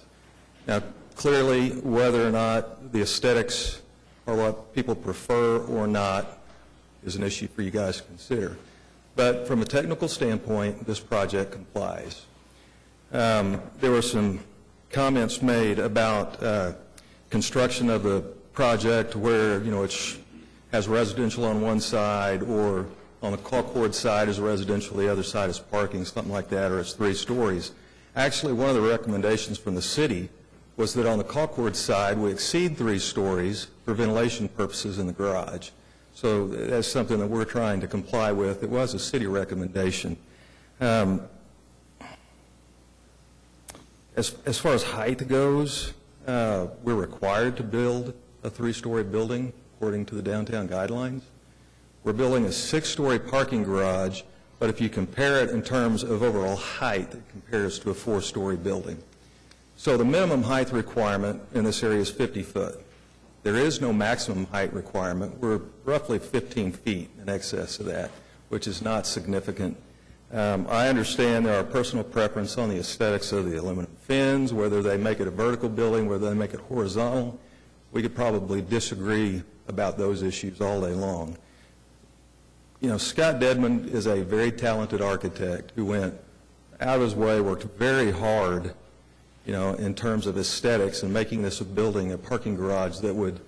Now, clearly, whether or not the aesthetics or what people prefer or not is an issue for you guys to consider. But from a technical standpoint, this project complies. There were some comments made about construction of the project where, it has residential on one side, or on the Colcord side is residential, the other side is parking, something like that, or it's 3 stories. Actually, one of the recommendations from the city was that on the Colcord side, we exceed 3 stories for ventilation purposes in the garage. So that's something that we're trying to comply with. It was a city recommendation. As far as height goes, we're required to build a 3-story building according to the downtown guidelines. We're building a 6-story parking garage, but if you compare it in terms of overall height, it compares to a 4-story building. So the minimum height requirement in this area is 50 foot. There is no maximum height requirement. We're roughly 15 feet in excess of that, which is not significant. I understand there are personal preference on the aesthetics of the aluminum fins, whether they make it a vertical building, whether they make it horizontal. We could probably disagree about those issues all day long. Scott Dedman is a very talented architect who went out of his way, worked very hard, in terms of aesthetics and making this a building, a parking garage that would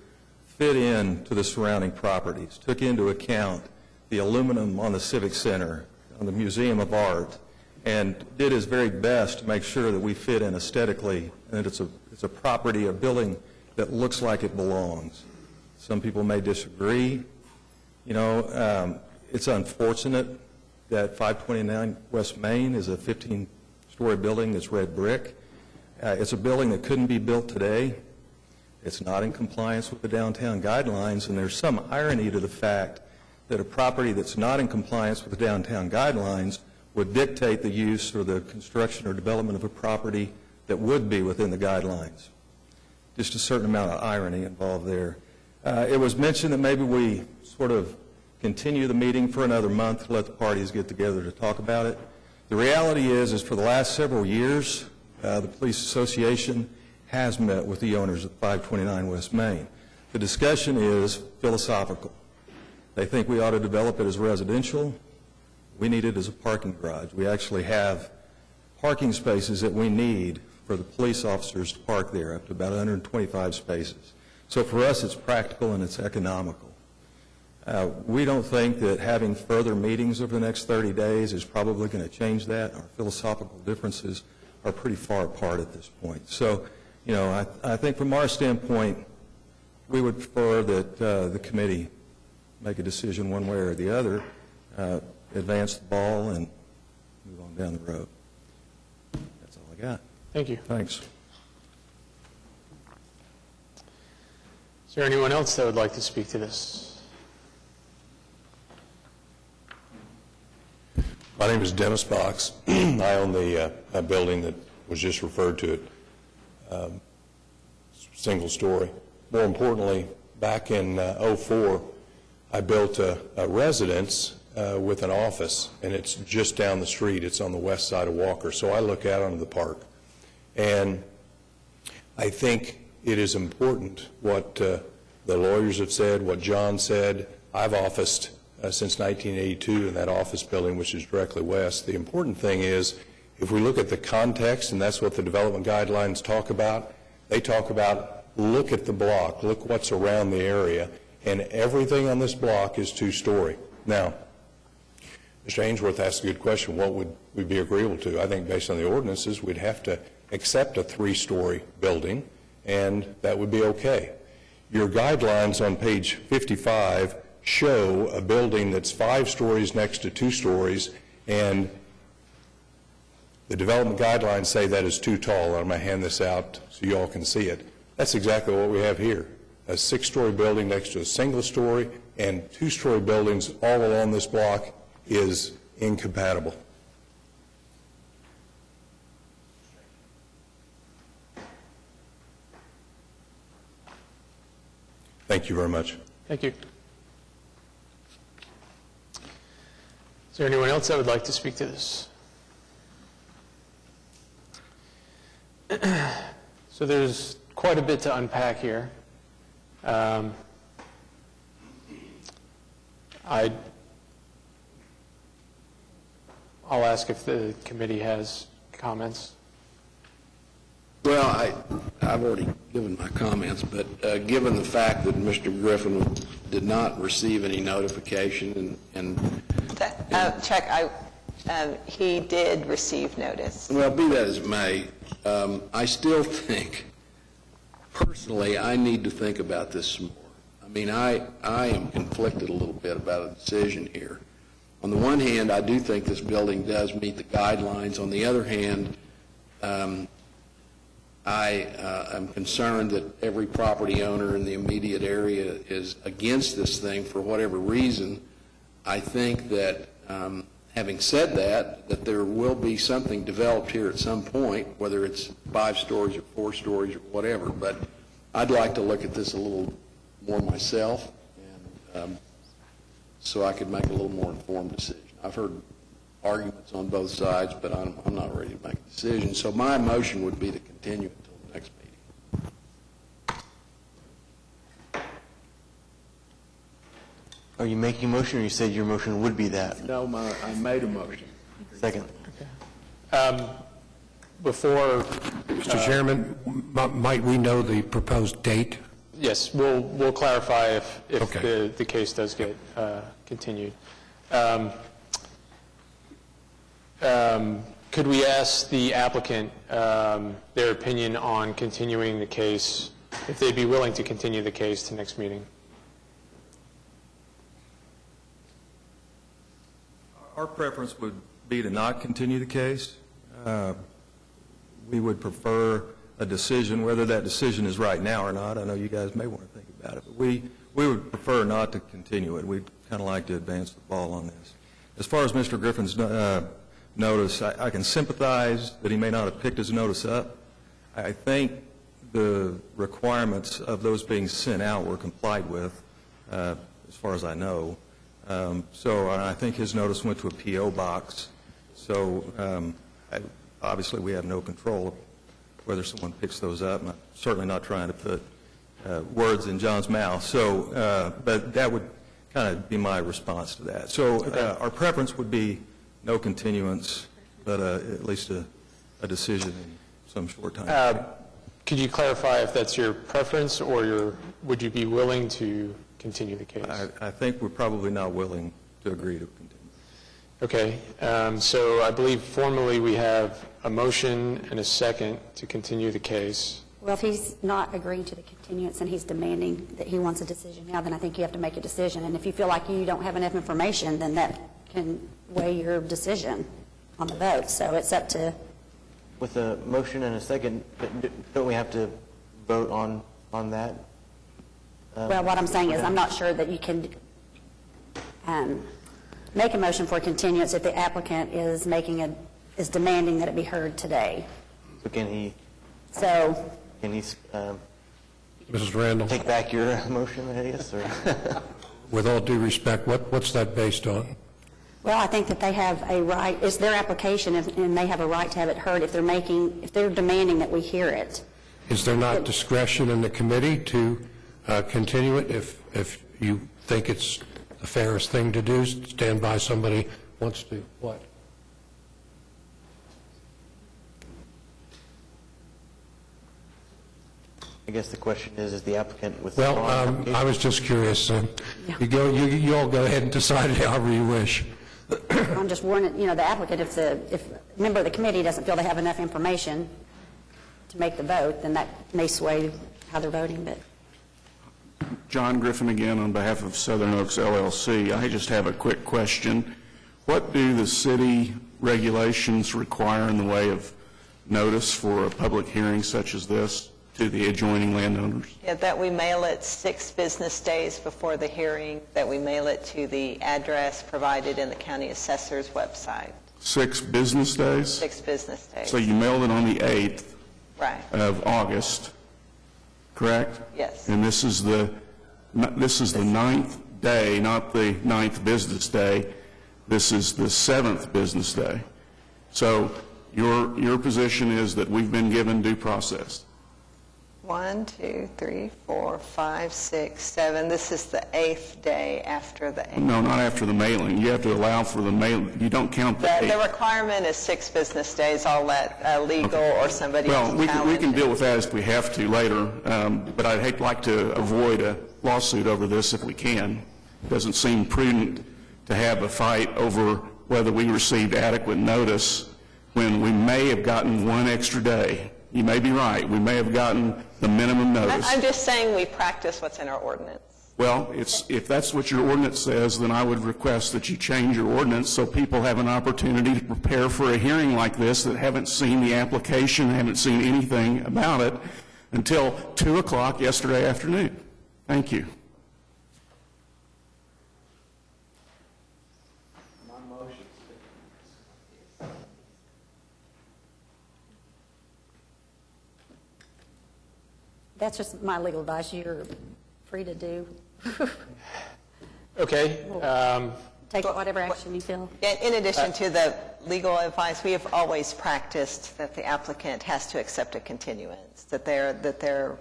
fit in to the surrounding properties, took into account the aluminum on the Civic Center, on the Museum of Art, and did his very best to make sure that we fit in aesthetically, and it's a property, a building that looks like it belongs. Some people may disagree. It's unfortunate that 529 West Main is a 15-story building that's red brick. It's a building that couldn't be built today. It's not in compliance with the downtown guidelines, and there's some irony to the fact that a property that's not in compliance with the downtown guidelines would dictate the use or the construction or development of a property that would be within the guidelines. Just a certain amount of irony involved there. It was mentioned that maybe we sort of continue the meeting for another month to let the parties get together to talk about it. The reality is for the last several years, the Police Association has met with the owners of 529 West Main. The discussion is philosophical. They think we ought to develop it as residential. We need it as a parking garage. We actually have parking spaces that we need for the police officers to park there, up to about 125 spaces. So for us, it's practical and it's economical. We don't think that having further meetings over the next 30 days is probably going to change that. Our philosophical differences are pretty far apart at this point. So, I think from our standpoint, we would prefer that the committee make a decision one way or the other, advance the ball, and move on down the road. That's all I got. Thank you. Thanks. Is there anyone else that would like to speak to this? My name is Dennis Box. I own the building that was just referred to, single story. More importantly, back in '04, I built a residence with an office, and it's just down the street. It's on the west side of Walker, so I look out onto the park. And I think it is important what the lawyers have said, what John said. I've officed since 1982 in that office building, which is directly west. The important thing is, if we look at the context, and that's what the development guidelines talk about, they talk about look at the block, look what's around the area, and everything on this block is 2-story. Now, Mr. Ainsworth asked a good question, what would we be agreeable to? I think based on the ordinances, we'd have to accept a 3-story building, and that would be okay. Your guidelines on page 55 show a building that's 5 stories next to 2 stories, and the development guidelines say that is too tall. I'm going to hand this out so you all can see it. That's exactly what we have here. A 6-story building next to a single story, and 2-story buildings all along this block is incompatible. Thank you very much. Thank you. Is there anyone else that would like to speak to this? So there's quite a bit to unpack here. I'll ask if the committee has comments. Well, I've already given my comments, but given the fact that Mr. Griffin did not receive any notification Chuck, he did receive notice. well, be that as it may, I still think, personally, I need to think about this some more. I mean, I am conflicted a little bit about a decision here. On the one hand, I do think this building does meet the guidelines. On the other hand, I am concerned that every property owner in the immediate area is against this thing for whatever reason. I think that, having said that there will be something developed here at some point, whether it's 5 stories or 4 stories or whatever. But I'd like to look at this a little more myself, and so I could make a little more informed decision. I've heard arguments on both sides, but I'm not ready to make a decision. So my motion would be to continue until the next meeting. Are you making a motion, or you said your motion would be that? No, I made a motion. Second. Before... Mr. Chairman, might we know the proposed date? Yes, we'll clarify if Okay. the case does get continued. Could we ask the applicant their opinion on continuing the case, if they'd be willing to continue the case to next meeting? Our preference would be to not continue the case. We would prefer a decision, whether that decision is right now or not. I know you guys may want to think about it, but we would prefer not to continue it. We'd kind of like to advance the ball on this. As far as Mr. Griffin's notice, I can sympathize that he may not have picked his notice up. I think the requirements of those being sent out were complied with, as far as I know. So I think his notice went to a P.O. box. So obviously we have no control of whether someone picks those up. I'm certainly not trying to put words in John's mouth. So, but that would kind of be my response to that. So our preference would be no continuance, but at least a decision in some short time. Could you clarify if that's your preference, or would you be willing to continue the case? I think we're probably not willing to agree to continue. Okay. So I believe formally we have a motion and a second to continue the case. Well, if he's not agreeing to the continuance and he's demanding that he wants a decision now, then I think you have to make a decision. And if you feel like you don't have enough information, then that can weigh your decision on the vote. So it's up to... With a motion and a second, don't we have to vote on that? Well, what I'm saying is I'm not sure that you can make a motion for continuance if the applicant is demanding that it be heard today. So can he... So... Can he... Mrs. Randall? Take back your motion, I guess, or... With all due respect, what's that based on? Well, I think that they have a right, it's their application, and they have a right to have it heard if they're demanding that we hear it. Is there not discretion in the committee to continue it if you think it's the fairest thing to do, stand by somebody wants to, what? I guess the question is the applicant with... Well, I was just curious. You all go ahead and decide however you wish. I'm just warning, the applicant, if a member of the committee doesn't feel they have enough information to make the vote, then that may sway how they're voting. But John Griffin again on behalf of Southern Oaks LLC. I just have a quick question. What do the city regulations require in the way of notice for a public hearing such as this to the adjoining landowners? Yeah, that we mail it 6 business days before the hearing, that we mail it to the address provided in the county assessor's website. 6 business days? 6 business days. So you mailed it on the 8th Right. of August, correct? Yes. And this is the 9th day, not the 9th business day. This is the 7th business day. So your position is that we've been given due process? 1, 2, 3, 4, 5, 6, 7. This is the 8th day after the 8th. No, not after the mailing. You have to allow for the mailing. You don't count the 8th. The requirement is 6 business days. I'll let legal or somebody else Well, we challenge can it. deal with that if we have to later, but I'd like to avoid a lawsuit over this if we can. It doesn't seem prudent to have a fight over whether we received adequate notice when we may have gotten one extra day. You may be right. We may have gotten the minimum notice. I'm just saying we practice what's in our ordinance. Well, if that's what your ordinance says, then I would request that you change your ordinance so people have an opportunity to prepare for a hearing like this that haven't seen the application, haven't seen anything about it until 2 o'clock yesterday afternoon. Thank you. That's just my legal advice. You're free to do. Okay. Take whatever action you feel. In addition to the legal advice, we have always practiced that the applicant has to accept a continuance, that they're,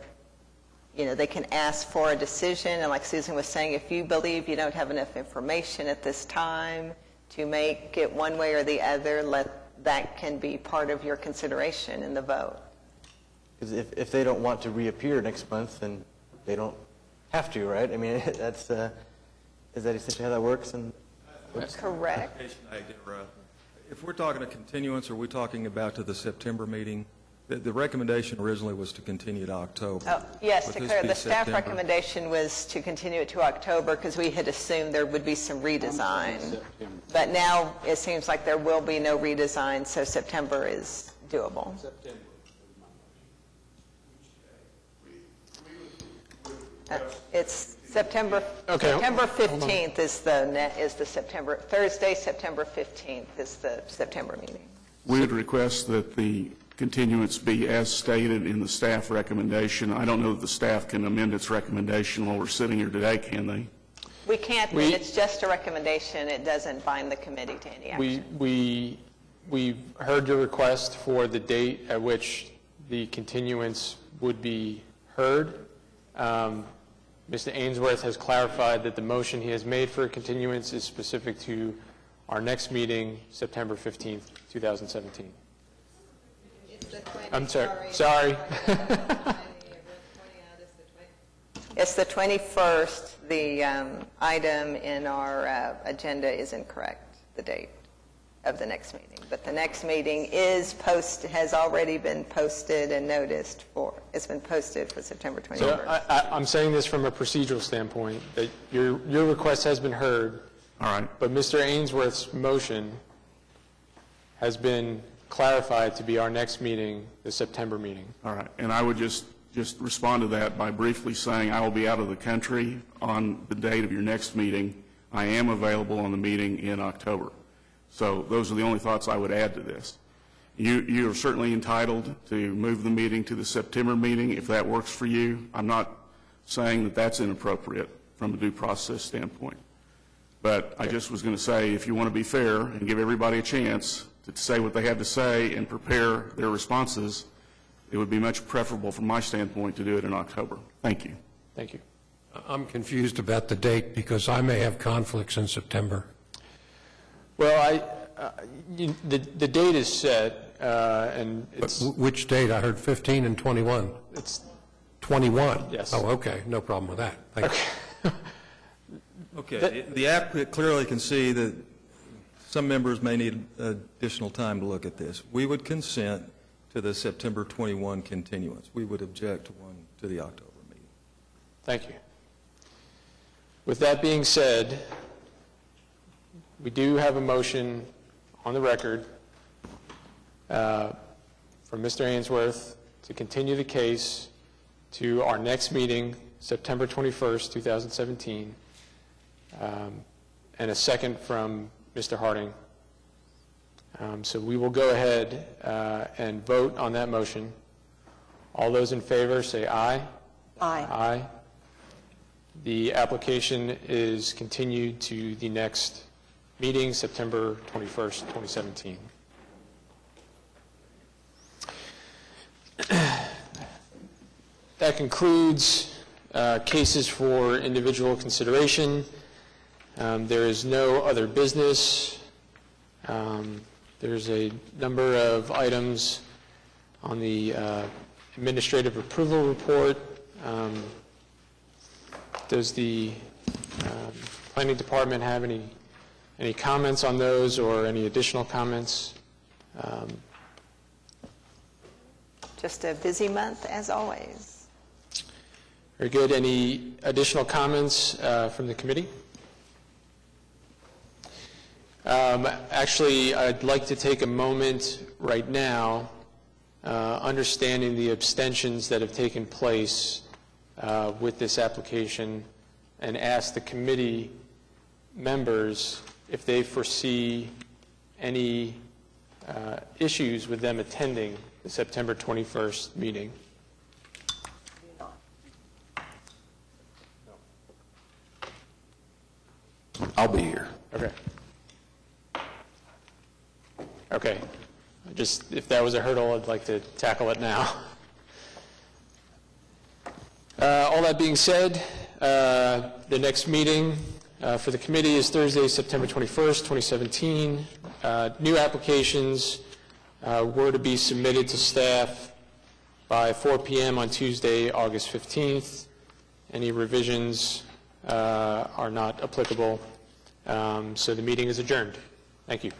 you know, they can ask for a decision, and like Susan was saying, if you believe you don't have enough information at this time to make it one way or the other, that can be part of your consideration in the vote. Because if they don't want to reappear next month, then they don't have to, right? I mean, that's, is that essentially how that works? And correct. If we're talking a continuance, are we talking about to the September meeting? The recommendation originally was to continue to October. Oh, yes, Would to this clear, be the staff September? recommendation was to continue it to October because we had assumed there would be some redesign. But now it seems like there will be no redesign, so September is doable. It's September. Okay. September 15th is the September Thursday. September 15th is the September meeting. We would request that the continuance be as stated in the staff recommendation. I don't know that the staff can amend its recommendation while we're sitting here today, can they? We can't. It's just a recommendation. It doesn't bind the committee to any action. We heard your request for the date at which the continuance would be heard. Mr. Ainsworth has clarified that the motion he has made for a continuance is specific to our next meeting, September 15th, 2017. I'm sorry. It's the 21st. The item in our agenda is incorrect, the date of the next meeting. But the next meeting has already been posted and noticed for, it's been posted for September 21st. So I'm saying this from a procedural standpoint, that your request has been heard. All right. But Mr. Ainsworth's motion has been clarified to be our next meeting, the September meeting. All right. And I would just respond to that by briefly saying I will be out of the country on the date of your next meeting. I am available on the meeting in October. So those are the only thoughts I would add to this. You are certainly entitled to move the meeting to the September meeting if that works for you. I'm not saying that that's inappropriate from a due process standpoint. But I just was going to say, if you want to be fair and give everybody a chance to say what they have to say and prepare their responses, it would be much preferable from my standpoint to do it in October. Thank you. Thank you. I'm confused about the date because I may have conflicts in September. Well, the date is set, and it's... Which date? I heard 15 and 21. It's 21? Yes. Oh, okay. No problem with that. Thank you. Okay. The applicant clearly can see that some members may need additional time to look at this. We would consent to the September 21 continuance. We would object to one to the October meeting. Thank you. With that being said, we do have a motion on the record from Mr. Ainsworth to continue the case to our next meeting, September 21st, 2017, and a second from Mr. Harding. So we will go ahead and vote on that motion. All those in favor say aye. Aye. Aye. The application is continued to the next meeting, September 21st, 2017. That concludes cases for individual consideration. There is no other business. There's a number of items on the administrative approval report. Does the planning department have any comments on those or any additional comments? Just a busy month, as always. Very good. Any additional comments from the committee? Actually, I'd like to take a moment right now, understanding the abstentions that have taken place with this application, and ask the committee members if they foresee any issues with them attending the September 21st meeting. I'll be here. Okay. Okay. Just, if that was a hurdle, I'd like to tackle it now. All that being said, the next meeting for the committee is Thursday, September 21st, 2017. New applications were to be submitted to staff by 4 p.m. on Tuesday, August 15th. Any revisions are not applicable, so the meeting is adjourned. Thank you.